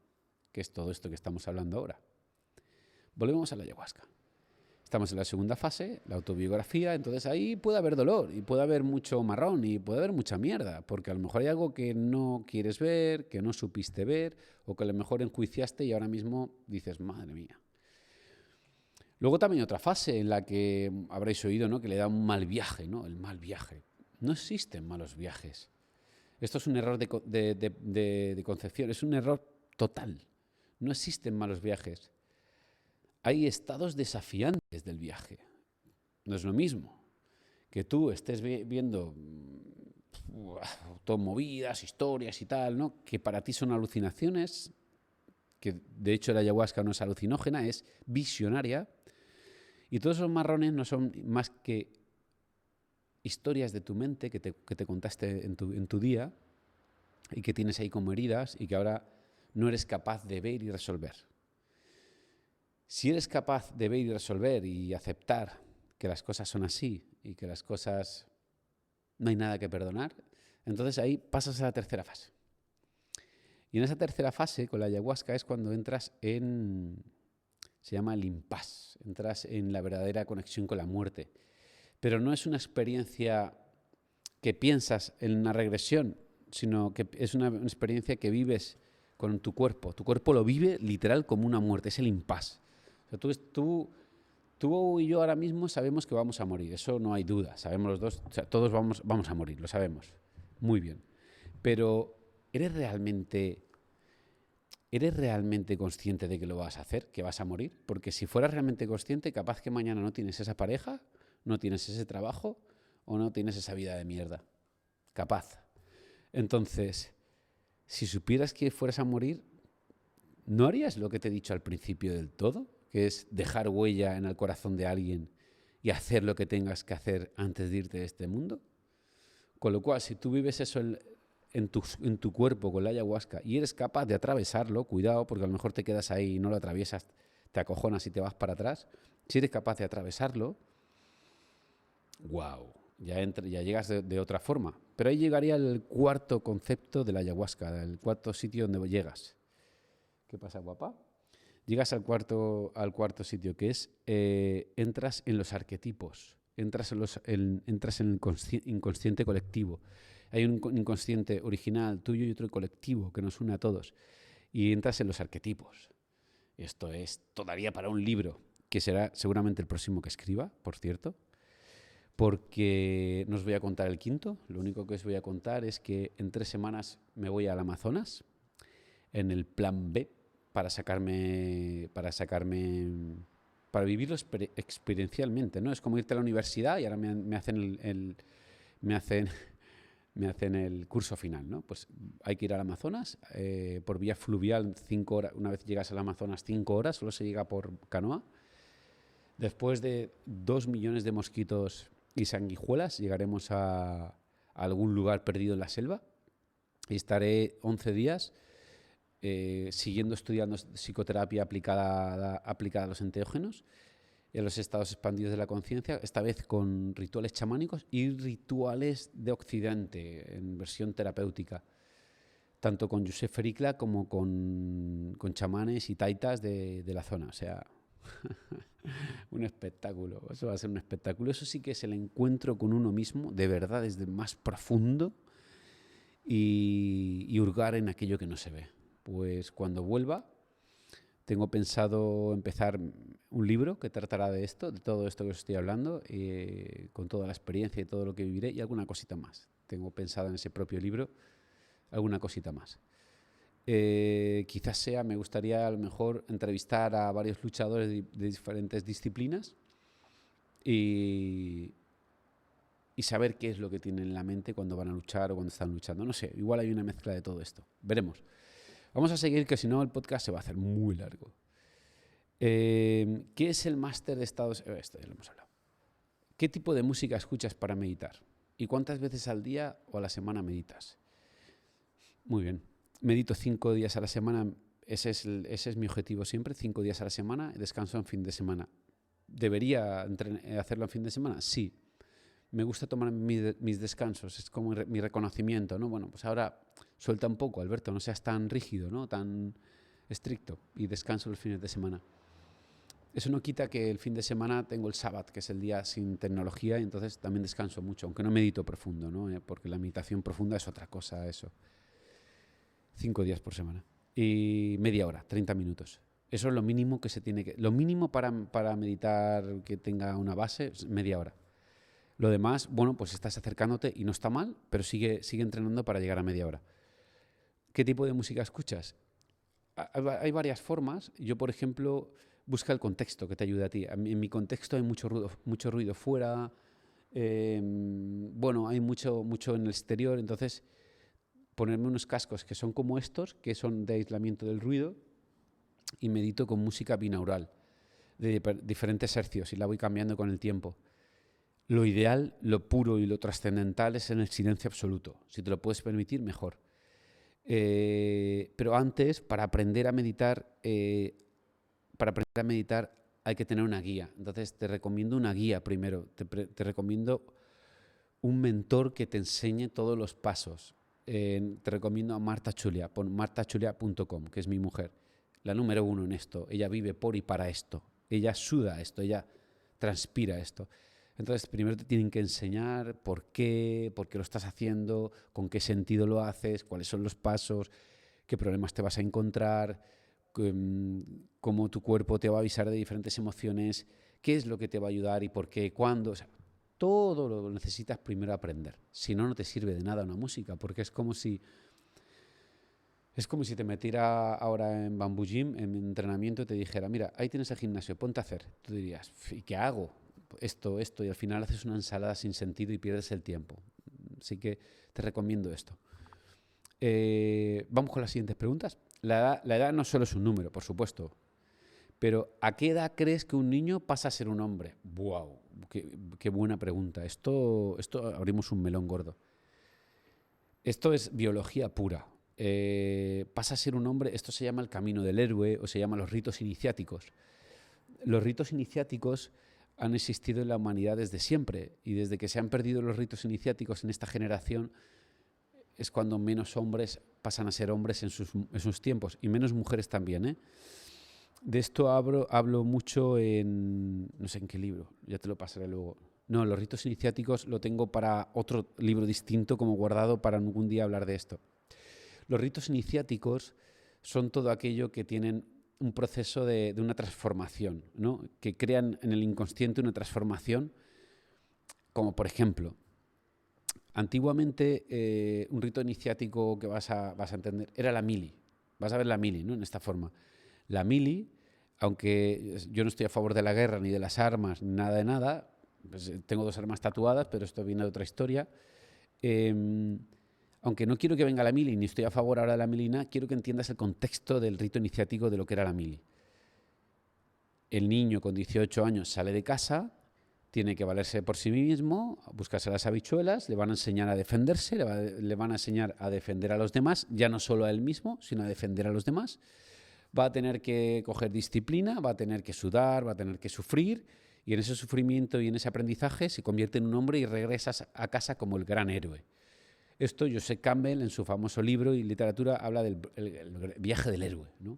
que es todo esto que estamos hablando ahora. Volvemos a la ayahuasca. Estamos en la segunda fase, la autobiografía, entonces ahí puede haber dolor y puede haber mucho marrón y puede haber mucha mierda, porque a lo mejor hay algo que no quieres ver, que no supiste ver, o que a lo mejor enjuiciaste y ahora mismo dices, madre mía. Luego también hay otra fase en la que habréis oído, ¿no? Que le da un mal viaje, ¿no? El mal viaje. No existen malos viajes. Esto es un error de concepción, es un error total. No existen malos viajes. Hay estados desafiantes del viaje. No es lo mismo que tú estés viendo movidas, historias y tal, ¿no? Que para ti son alucinaciones, que de hecho la ayahuasca no es alucinógena, es visionaria. Y todos esos marrones no son más que historias de tu mente que te contaste en tu día y que tienes ahí como heridas y que ahora no eres capaz de ver y resolver. Si eres capaz de ver y resolver y aceptar que las cosas son así y que las cosas no hay nada que perdonar, entonces ahí pasas a la tercera fase. Y en esa tercera fase, con la ayahuasca, es cuando entras se llama el impasse, entras en la verdadera conexión con la muerte. Pero no es una experiencia que piensas en una regresión, sino que es una experiencia que vives con tu cuerpo. Tu cuerpo lo vive literal como una muerte, es el impasse. O sea, tú y yo ahora mismo sabemos que vamos a morir, eso no hay duda, sabemos los dos, o sea, todos vamos a morir, lo sabemos, muy bien. Pero ¿eres realmente consciente de que lo vas a hacer, que vas a morir? Porque si fueras realmente consciente, capaz que mañana no tienes esa pareja, no tienes ese trabajo o no tienes esa vida de mierda. Capaz. Entonces, si supieras que fueras a morir, ¿no harías lo que te he dicho al principio del todo? Que es dejar huella en el corazón de alguien y hacer lo que tengas que hacer antes de irte de este mundo. Con lo cual, si tú vives eso en tu cuerpo con la ayahuasca y eres capaz de atravesarlo, cuidado, porque a lo mejor te quedas ahí y no lo atraviesas, te acojonas y te vas para atrás. Si eres capaz de atravesarlo, wow, ya llegas de otra forma. Pero ahí llegaría el cuarto concepto de la ayahuasca, el cuarto sitio donde llegas. ¿Qué pasa, guapa? Llegas al cuarto sitio, que es entras en los arquetipos, entras en el inconsciente colectivo. Hay un inconsciente original tuyo y otro colectivo que nos une a todos. Y entras en los arquetipos. Esto daría para un libro, que será seguramente el próximo que escriba, por cierto, porque no os voy a contar el quinto. Lo único que os voy a contar es que en 3 semanas me voy al Amazonas, en el plan B, para vivirlo experiencialmente, ¿no? Es como irte a la universidad y ahora me hacen el curso final, ¿no? Pues hay que ir al Amazonas por vía fluvial 5 horas. Una vez llegas al Amazonas, 5 horas, solo se llega por canoa. Después de 2 millones de mosquitos y sanguijuelas, llegaremos a algún lugar perdido en la selva y estaré 11 días siguiendo estudiando psicoterapia aplicada a los enteógenos y a los estados expandidos de la conciencia, esta vez con rituales chamánicos y rituales de Occidente en versión terapéutica, tanto con Josep Fericla como con chamanes y taitas de la zona. O sea, un espectáculo. Eso va a ser un espectáculo. Eso sí que es el encuentro con uno mismo, de verdad, desde más profundo, y hurgar en aquello que no se ve. Pues cuando vuelva, tengo pensado empezar un libro que tratará de todo esto que os estoy hablando, con toda la experiencia y todo lo que viviré y alguna cosita más. Tengo pensado en ese propio libro alguna cosita más. Quizás me gustaría a lo mejor entrevistar a varios luchadores de diferentes disciplinas y saber qué es lo que tienen en la mente cuando van a luchar o cuando están luchando. No sé, igual hay una mezcla de todo esto. Veremos. Vamos a seguir, que si no el podcast se va a hacer muy largo. ¿Qué es el máster de estados? Esto ya lo hemos hablado. ¿Qué tipo de música escuchas para meditar? ¿Y cuántas veces al día o a la semana meditas? Muy bien. Medito 5 días a la semana. Ese es mi objetivo siempre, 5 días a la semana. Descanso en fin de semana. ¿Debería hacerlo en fin de semana? Sí. Me gusta tomar mis descansos, es como mi reconocimiento, ¿no? Bueno, pues ahora suelta un poco, Alberto, no seas tan rígido, ¿no? Tan estricto, y descanso los fines de semana. Eso no quita que el fin de semana tengo el sábado, que es el día sin tecnología, y entonces también descanso mucho, aunque no medito profundo, ¿no? Porque la meditación profunda es otra cosa, eso. 5 días por semana. Y media hora, 30 minutos. Eso es lo mínimo que se tiene que... Lo mínimo para meditar que tenga una base es media hora. Lo demás, bueno, pues estás acercándote y no está mal, pero sigue entrenando para llegar a media hora. ¿Qué tipo de música escuchas? Hay varias formas. Yo, por ejemplo, busca el contexto que te ayude a ti. En mi contexto hay mucho ruido fuera, bueno, hay mucho en el exterior, entonces ponerme unos cascos que son como estos, que son de aislamiento del ruido, y medito con música binaural, de diferentes hercios, y la voy cambiando con el tiempo. Lo ideal, lo puro y lo trascendental es en el silencio absoluto. Si te lo puedes permitir, mejor. Pero antes, para aprender a meditar, hay que tener una guía. Entonces, te recomiendo una guía primero. Te recomiendo un mentor que te enseñe todos los pasos. Te recomiendo a Marta Chulia. Pon martachulia.com, que es mi mujer, la número 1 en esto. Ella vive por y para esto. Ella suda esto, ella transpira esto. Entonces, primero te tienen que enseñar por qué lo estás haciendo, con qué sentido lo haces, cuáles son los pasos, qué problemas te vas a encontrar, cómo tu cuerpo te va a avisar de diferentes emociones, qué es lo que te va a ayudar y por qué, cuándo. O sea, todo lo necesitas primero aprender. Si no, no te sirve de nada una música, porque es como si te metiera ahora en Bamboo Gym, en entrenamiento, y te dijera, mira, ahí tienes el gimnasio, ponte a hacer. Tú dirías, ¿y qué hago? Esto, y al final haces una ensalada sin sentido y pierdes el tiempo. Así que te recomiendo esto. Vamos con las siguientes preguntas. La edad no solo es un número, por supuesto, pero ¿a qué edad crees que un niño pasa a ser un hombre? ¡Wow! Qué buena pregunta. Esto abrimos un melón gordo. Esto es biología pura. Pasa a ser un hombre, esto se llama el camino del héroe o se llama los ritos iniciáticos. Los ritos iniciáticos han existido en la humanidad desde siempre y desde que se han perdido los ritos iniciáticos en esta generación es cuando menos hombres pasan a ser hombres en sus tiempos y menos mujeres también, ¿eh? De esto hablo mucho no sé en qué libro, ya te lo pasaré luego. No, los ritos iniciáticos lo tengo para otro libro distinto como guardado para algún día hablar de esto. Los ritos iniciáticos son todo aquello que tienen un proceso de una transformación, ¿no? Que crean en el inconsciente una transformación, como por ejemplo, antiguamente un rito iniciático que vas a entender era la mili. Vas a ver la mili, ¿no? En esta forma. La mili, aunque yo no estoy a favor de la guerra, ni de las armas, ni nada de nada, pues tengo 2 armas tatuadas, pero esto viene de otra historia. Aunque no quiero que venga la mili, ni estoy a favor ahora de la milina, quiero que entiendas el contexto del rito iniciático de lo que era la mili. El niño con 18 años sale de casa, tiene que valerse por sí mismo, buscarse las habichuelas, le van a enseñar a defenderse, le van a enseñar a defender a los demás, ya no solo a él mismo, sino a defender a los demás. Va a tener que coger disciplina, va a tener que sudar, va a tener que sufrir, y en ese sufrimiento y en ese aprendizaje se convierte en un hombre y regresas a casa como el gran héroe. Esto Joseph Campbell, en su famoso libro y literatura, habla del el viaje del héroe, ¿no?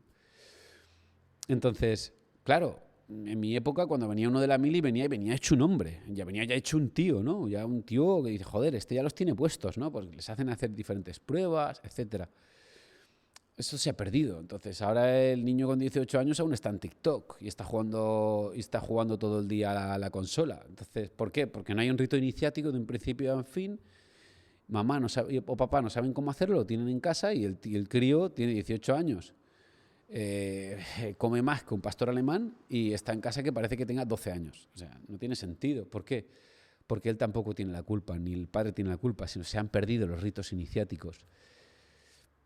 Entonces, claro, en mi época, cuando venía uno de la mili, venía hecho un hombre, venía ya hecho un tío, ¿no? Ya un tío que dice, joder, este ya los tiene puestos, ¿no? Pues les hacen hacer diferentes pruebas, etcétera. Eso se ha perdido. Entonces, ahora el niño con 18 años aún está en TikTok y está jugando todo el día a la consola. Entonces, ¿por qué? Porque no hay un rito iniciático de un principio a fin. Mamá no sabe, o papá no saben cómo hacerlo, lo tienen en casa y el crío tiene 18 años. Come más que un pastor alemán y está en casa que parece que tenga 12 años. O sea, no tiene sentido. ¿Por qué? Porque él tampoco tiene la culpa, ni el padre tiene la culpa, sino se han perdido los ritos iniciáticos.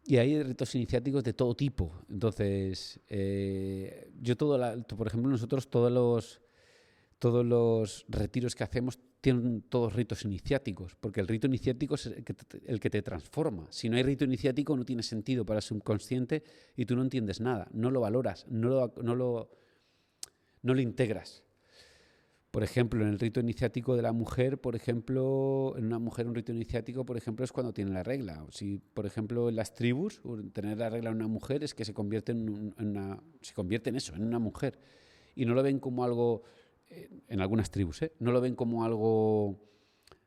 Y hay ritos iniciáticos de todo tipo. Entonces, por ejemplo, nosotros todos los retiros que hacemos tienen todos ritos iniciáticos, porque el rito iniciático es el que te transforma. Si no hay rito iniciático no tiene sentido para el subconsciente y tú no entiendes nada, no lo valoras, no lo integras. Por ejemplo, en el rito iniciático de la mujer, por ejemplo, en una mujer un rito iniciático, por ejemplo, es cuando tiene la regla. Si, por ejemplo, en las tribus, tener la regla en una mujer es que se convierte en una mujer. Y no lo ven como algo, en algunas tribus, no lo ven como algo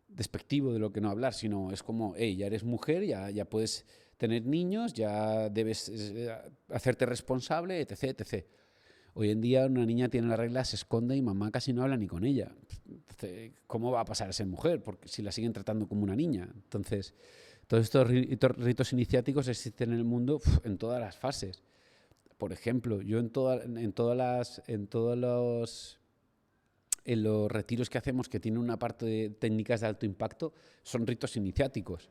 despectivo de lo que no hablar, sino es como, hey, ya eres mujer, ya puedes tener niños, ya debes hacerte responsable, etc., etc. Hoy en día una niña tiene la regla, se esconde y mamá casi no habla ni con ella. Entonces, ¿cómo va a pasar a ser mujer? Porque si la siguen tratando como una niña. Entonces, todos estos ritos iniciáticos existen en el mundo en todas las fases. Por ejemplo, yo en los retiros que hacemos que tienen una parte de técnicas de alto impacto, son ritos iniciáticos.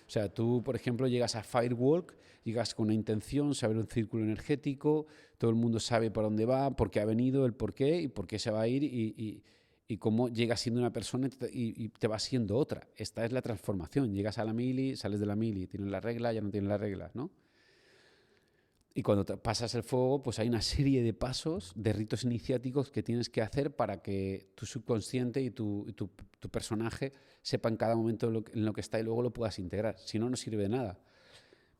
O sea, tú, por ejemplo, llegas a Firewalk, llegas con una intención, saber un círculo energético, todo el mundo sabe por dónde va, por qué ha venido, el por qué y por qué se va a ir y cómo llegas siendo una persona y te vas siendo otra. Esta es la transformación. Llegas a la mili, sales de la mili, tienes la regla, ya no tienes la regla, ¿no? Y cuando pasas el fuego, pues hay una serie de pasos, de ritos iniciáticos que tienes que hacer para que tu subconsciente y tu personaje sepa en cada momento en lo que está y luego lo puedas integrar. Si no, no sirve de nada.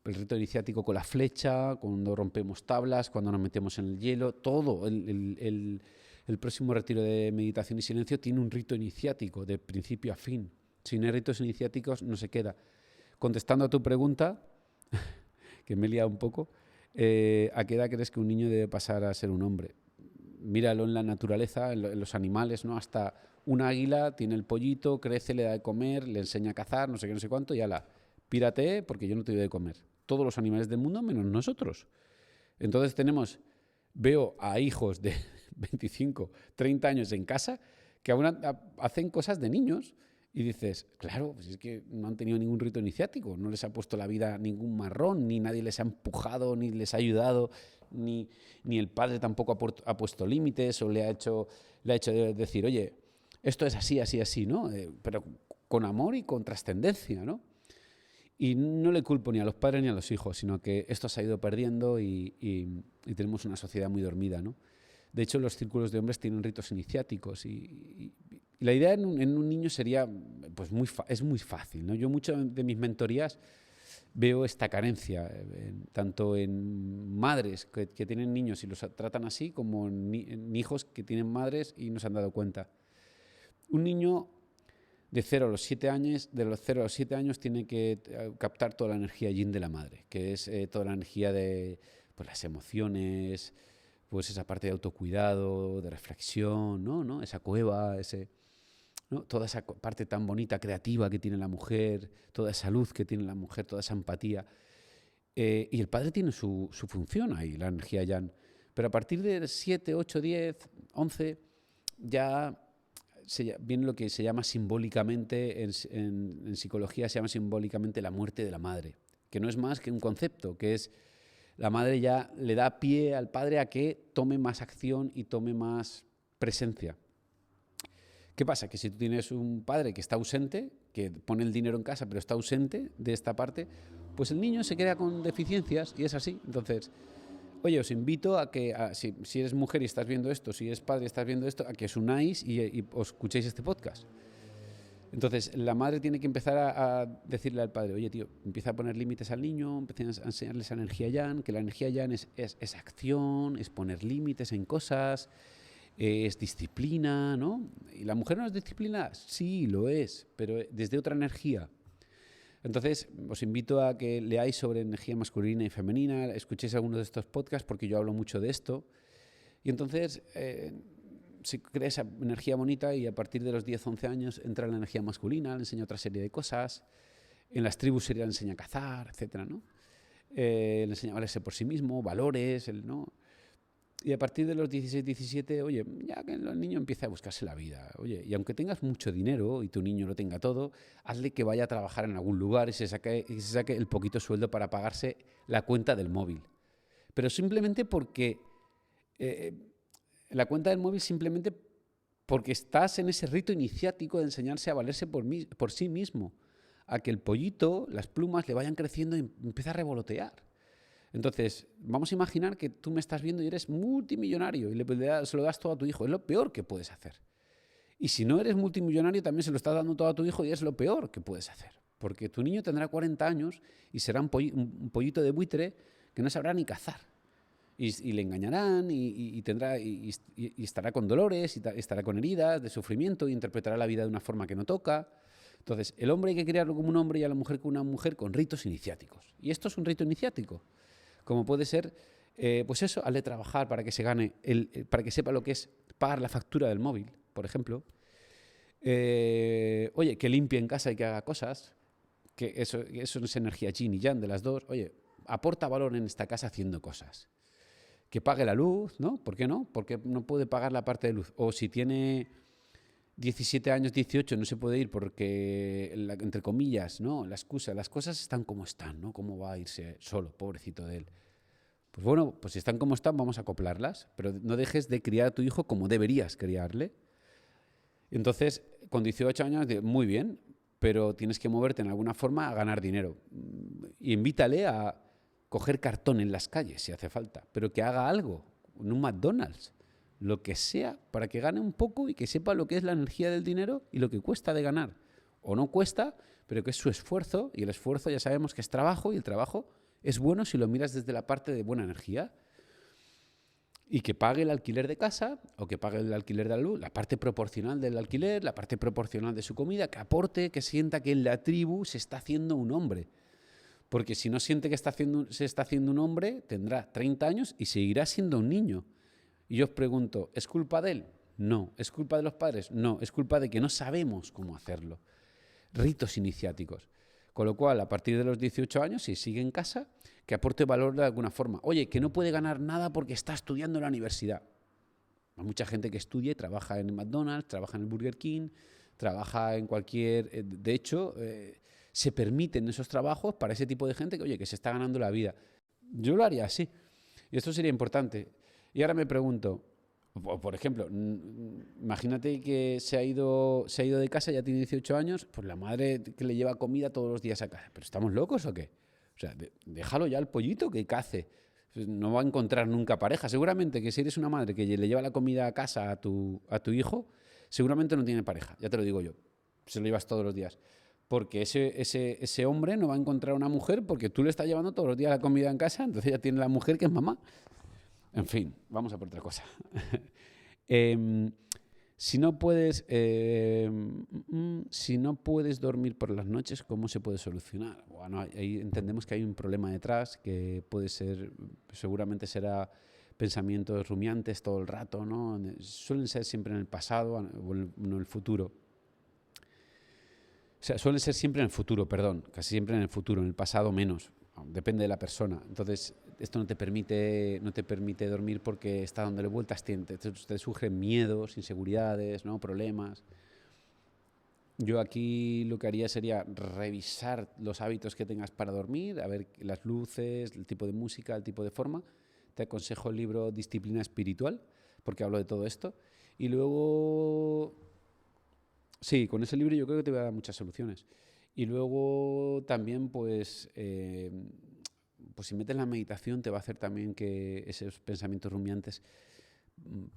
El rito iniciático con la flecha, cuando rompemos tablas, cuando nos metemos en el hielo, todo. El próximo retiro de meditación y silencio tiene un rito iniciático de principio a fin. Si no hay ritos iniciáticos, no se queda. Contestando a tu pregunta, que me he liado un poco, ¿a qué edad crees que un niño debe pasar a ser un hombre? Míralo en la naturaleza, en los animales, ¿no? Hasta un águila tiene el pollito, crece, le da de comer, le enseña a cazar, no sé qué, no sé cuánto, y ala, pírate porque yo no te doy de comer. Todos los animales del mundo menos nosotros. Entonces veo a hijos de 25, 30 años en casa que aún hacen cosas de niños Y dices, claro, pues es que no han tenido ningún rito iniciático, no les ha puesto la vida ningún marrón, ni nadie les ha empujado, ni les ha ayudado, ni el padre tampoco ha puesto límites o le ha hecho decir, oye, esto es así, así, así, ¿no? Pero con amor y con trascendencia, ¿no? Y no le culpo ni a los padres ni a los hijos, sino que esto se ha ido perdiendo y tenemos una sociedad muy dormida, ¿no? De hecho, los círculos de hombres tienen ritos iniciáticos y la idea en un niño sería, pues es muy fácil, ¿no? Yo mucho de mis mentorías veo esta carencia, tanto en madres que tienen niños y los tratan así, como en hijos que tienen madres y no se han dado cuenta. Un niño de los 0 a los 7 años tiene que captar toda la energía yin de la madre, que es toda la energía de pues, las emociones, pues esa parte de autocuidado, de reflexión, ¿no? Esa cueva, ¿no? Toda esa parte tan bonita, creativa que tiene la mujer, toda esa luz que tiene la mujer, toda esa empatía. Y el padre tiene su función ahí, la energía yang. Pero a partir de 7, 8, 10, 11, ya viene lo que se llama simbólicamente, en psicología se llama simbólicamente la muerte de la madre, que no es más que un concepto, que es la madre ya le da pie al padre a que tome más acción y tome más presencia. ¿Qué pasa? Que si tú tienes un padre que está ausente, que pone el dinero en casa pero está ausente de esta parte, pues el niño se queda con deficiencias y es así. Entonces, oye, os invito a que, si eres mujer y estás viendo esto, si eres padre y estás viendo esto, a que os unáis y os escuchéis este podcast. Entonces, la madre tiene que empezar a decirle al padre, oye, tío, empieza a poner límites al niño, empieza a enseñarle esa energía yang, que la energía yang es acción, es poner límites en cosas, es disciplina, ¿no? ¿Y la mujer no es disciplina? Sí, lo es, pero desde otra energía. Entonces, os invito a que leáis sobre energía masculina y femenina, escuchéis algunos de estos podcasts porque yo hablo mucho de esto. Y entonces se crea esa energía bonita y a partir de los 10, 11 años entra la energía masculina, le enseña otra serie de cosas. En las tribus se le enseña a cazar, etcétera, ¿no? Le enseña a valerse por sí mismo, valores, ¿no? Y a partir de los 16, 17, oye, ya que el niño empieza a buscarse la vida. Oye, y aunque tengas mucho dinero y tu niño lo tenga todo, hazle que vaya a trabajar en algún lugar y se saque el poquito sueldo para pagarse la cuenta del móvil. Pero simplemente porque la cuenta del móvil simplemente porque estás en ese rito iniciático de enseñarse a valerse por sí mismo, a que el pollito, las plumas le vayan creciendo y empieza a revolotear. Entonces, vamos a imaginar que tú me estás viendo y eres multimillonario y se lo das todo a tu hijo. Es lo peor que puedes hacer. Y si no eres multimillonario, también se lo estás dando todo a tu hijo y es lo peor que puedes hacer. Porque tu niño tendrá 40 años y será un pollito de buitre que no sabrá ni cazar. Y le engañarán y estará con dolores, y estará con heridas de sufrimiento y interpretará la vida de una forma que no toca. Entonces, el hombre hay que criarlo como un hombre y a la mujer como una mujer con ritos iniciáticos. Y esto es un rito iniciático. Como puede ser, pues eso, hazle trabajar para que se gane, para que sepa lo que es pagar la factura del móvil, por ejemplo. Oye, que limpie en casa y que haga cosas, que eso es energía yin y yang de las dos. Oye, aporta valor en esta casa haciendo cosas. Que pague la luz, ¿no? ¿Por qué no? Porque no puede pagar la parte de luz. O si tiene 17 años, 18, no se puede ir porque, entre comillas, ¿no? La excusa, las cosas están como están, ¿no? ¿Cómo va a irse solo, pobrecito de él? Pues bueno, pues si están como están, vamos a acoplarlas, pero no dejes de criar a tu hijo como deberías criarle. Entonces, con 18 años, muy bien, pero tienes que moverte en alguna forma a ganar dinero. Y invítale a coger cartón en las calles, si hace falta, pero que haga algo, en un McDonald's, lo que sea, para que gane un poco y que sepa lo que es la energía del dinero y lo que cuesta de ganar. O no cuesta, pero que es su esfuerzo, y el esfuerzo ya sabemos que es trabajo, y el trabajo es bueno si lo miras desde la parte de buena energía. Y que pague el alquiler de casa o que pague el alquiler de la luz, la parte proporcional del alquiler, la parte proporcional de su comida, que aporte, que sienta que en la tribu se está haciendo un hombre. Porque si no siente que se está haciendo un hombre, tendrá 30 años y seguirá siendo un niño. Y yo os pregunto, ¿es culpa de él? No. ¿Es culpa de los padres? No. Es culpa de que no sabemos cómo hacerlo. Ritos iniciáticos. Con lo cual, a partir de los 18 años, si sigue en casa, que aporte valor de alguna forma. Oye, que no puede ganar nada porque está estudiando en la universidad. Hay mucha gente que estudia y trabaja en McDonald's, trabaja en el Burger King, trabaja en cualquier... de hecho, se permiten esos trabajos para ese tipo de gente que, oye, que se está ganando la vida. Yo lo haría así. Y esto sería importante. Y ahora me pregunto, por ejemplo, imagínate que se ha ido de casa, ya tiene 18 años, pues la madre que le lleva comida todos los días a casa. ¿Pero estamos locos o qué? O sea, déjalo ya al pollito que cace. No va a encontrar nunca pareja. Seguramente que si eres una madre que le lleva la comida a casa a tu hijo, seguramente no tiene pareja, ya te lo digo yo. Se lo llevas todos los días. Porque ese hombre no va a encontrar una mujer porque tú le estás llevando todos los días la comida en casa, entonces ya tiene la mujer que es mamá. En fin, vamos a por otra cosa. Si no puedes dormir por las noches, ¿cómo se puede solucionar? Bueno, ahí entendemos que hay un problema detrás, que puede ser, seguramente será pensamientos rumiantes todo el rato, ¿no? Suelen ser siempre en el pasado o en el futuro. O sea, suelen ser siempre en el futuro, perdón, casi siempre en el futuro, en el pasado menos. Depende de la persona. Entonces, esto no te permite dormir porque está dándole vueltas, te surgen miedos, inseguridades, ¿no? Problemas. Yo aquí lo que haría sería revisar los hábitos que tengas para dormir, a ver las luces, el tipo de música, el tipo de forma. Te aconsejo el libro Disciplina Espiritual, porque hablo de todo esto. Y luego, sí, con ese libro yo creo que te voy a dar muchas soluciones. Y luego también, pues si metes la meditación, te va a hacer también que esos pensamientos rumiantes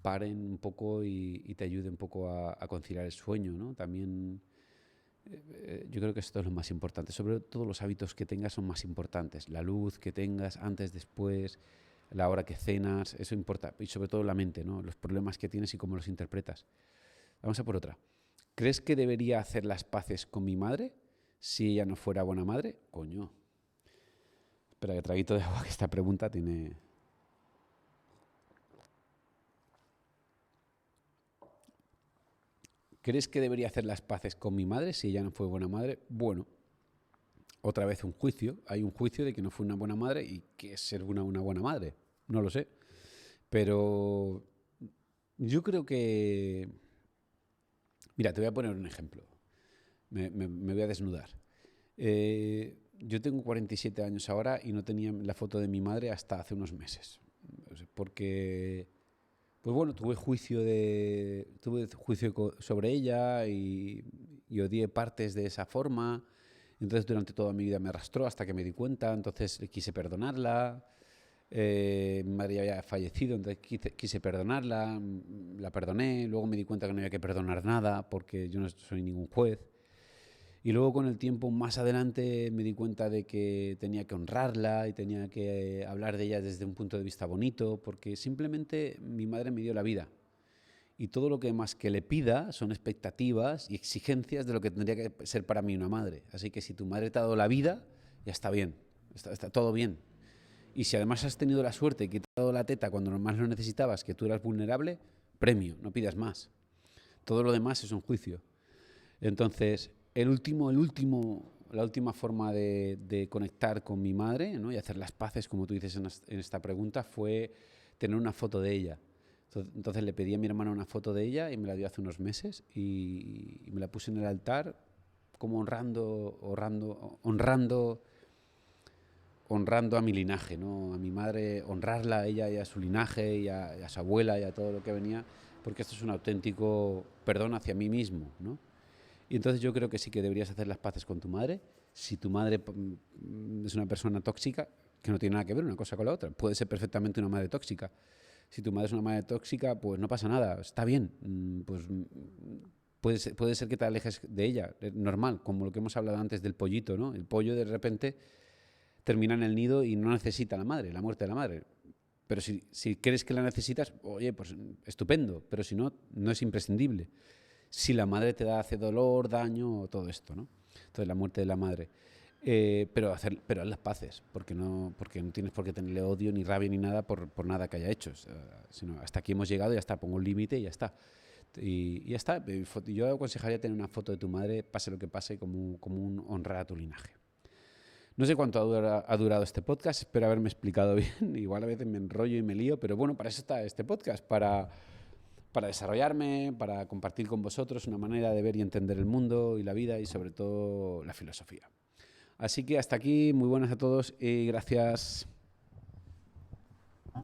paren un poco y te ayude un poco a conciliar el sueño, ¿no? También yo creo que esto es lo más importante. Sobre todo los hábitos que tengas son más importantes. La luz que tengas antes, después, la hora que cenas, eso importa. Y sobre todo la mente, ¿no? Los problemas que tienes y cómo los interpretas. Vamos a por otra. ¿Crees que debería hacer las paces con mi madre si ella no fuera buena madre? Coño. Espera, que traguito de agua, que esta pregunta tiene... ¿Crees que debería hacer las paces con mi madre si ella no fue buena madre? Bueno, otra vez un juicio. Hay un juicio de que no fue una buena madre y que es ser una buena madre. No lo sé. Pero yo creo que... Mira, te voy a poner un ejemplo. Me voy a desnudar. Yo tengo 47 años ahora y no tenía la foto de mi madre hasta hace unos meses. Porque, pues bueno, tuve juicio sobre ella y odié partes de esa forma. Entonces durante toda mi vida me arrastró hasta que me di cuenta. Entonces quise perdonarla. Mi madre ya había fallecido, entonces quise perdonarla. La perdoné. Luego me di cuenta que no había que perdonar nada porque yo no soy ningún juez. Y luego con el tiempo, más adelante, me di cuenta de que tenía que honrarla y tenía que hablar de ella desde un punto de vista bonito, porque simplemente mi madre me dio la vida. Y todo lo que más que le pida son expectativas y exigencias de lo que tendría que ser para mí una madre. Así que si tu madre te ha dado la vida, ya está bien, está todo bien. Y si además has tenido la suerte que te ha dado la teta cuando más lo necesitabas, que tú eras vulnerable, premio, no pidas más. Todo lo demás es un juicio. Entonces... la última forma de conectar con mi madre, ¿no? Y hacer las paces, como tú dices en esta pregunta, fue tener una foto de ella. Entonces le pedí a mi hermana una foto de ella y me la dio hace unos meses y me la puse en el altar como honrando a mi linaje, ¿no? A mi madre, honrarla a ella y a su linaje y a su abuela y a todo lo que venía, porque esto es un auténtico perdón hacia mí mismo, ¿no? Y entonces yo creo que sí que deberías hacer las paces con tu madre. Si tu madre es una persona tóxica, que no tiene nada que ver una cosa con la otra, puede ser perfectamente una madre tóxica. Si tu madre es una madre tóxica, pues no pasa nada, está bien. Pues puede ser que te alejes de ella, normal, como lo que hemos hablado antes del pollito, ¿no? El pollo de repente termina en el nido y no necesita a la madre, la muerte de la madre. Pero si crees que la necesitas, oye, pues estupendo, pero si no, no es imprescindible. Si la madre te hace dolor, daño, todo esto, ¿no? Entonces la muerte de la madre. Pero haz las paces, porque no tienes por qué tenerle odio, ni rabia, ni nada por nada que haya hecho. Sino hasta aquí hemos llegado, ya está, pongo un límite y ya está. Y ya está. Yo aconsejaría tener una foto de tu madre, pase lo que pase, como un honrar a tu linaje. No sé cuánto ha durado este podcast, espero haberme explicado bien. Igual a veces me enrollo y me lío, pero bueno, para eso está este podcast, para para desarrollarme, para compartir con vosotros una manera de ver y entender el mundo y la vida y sobre todo la filosofía. Así que hasta aquí, muy buenas a todos y gracias.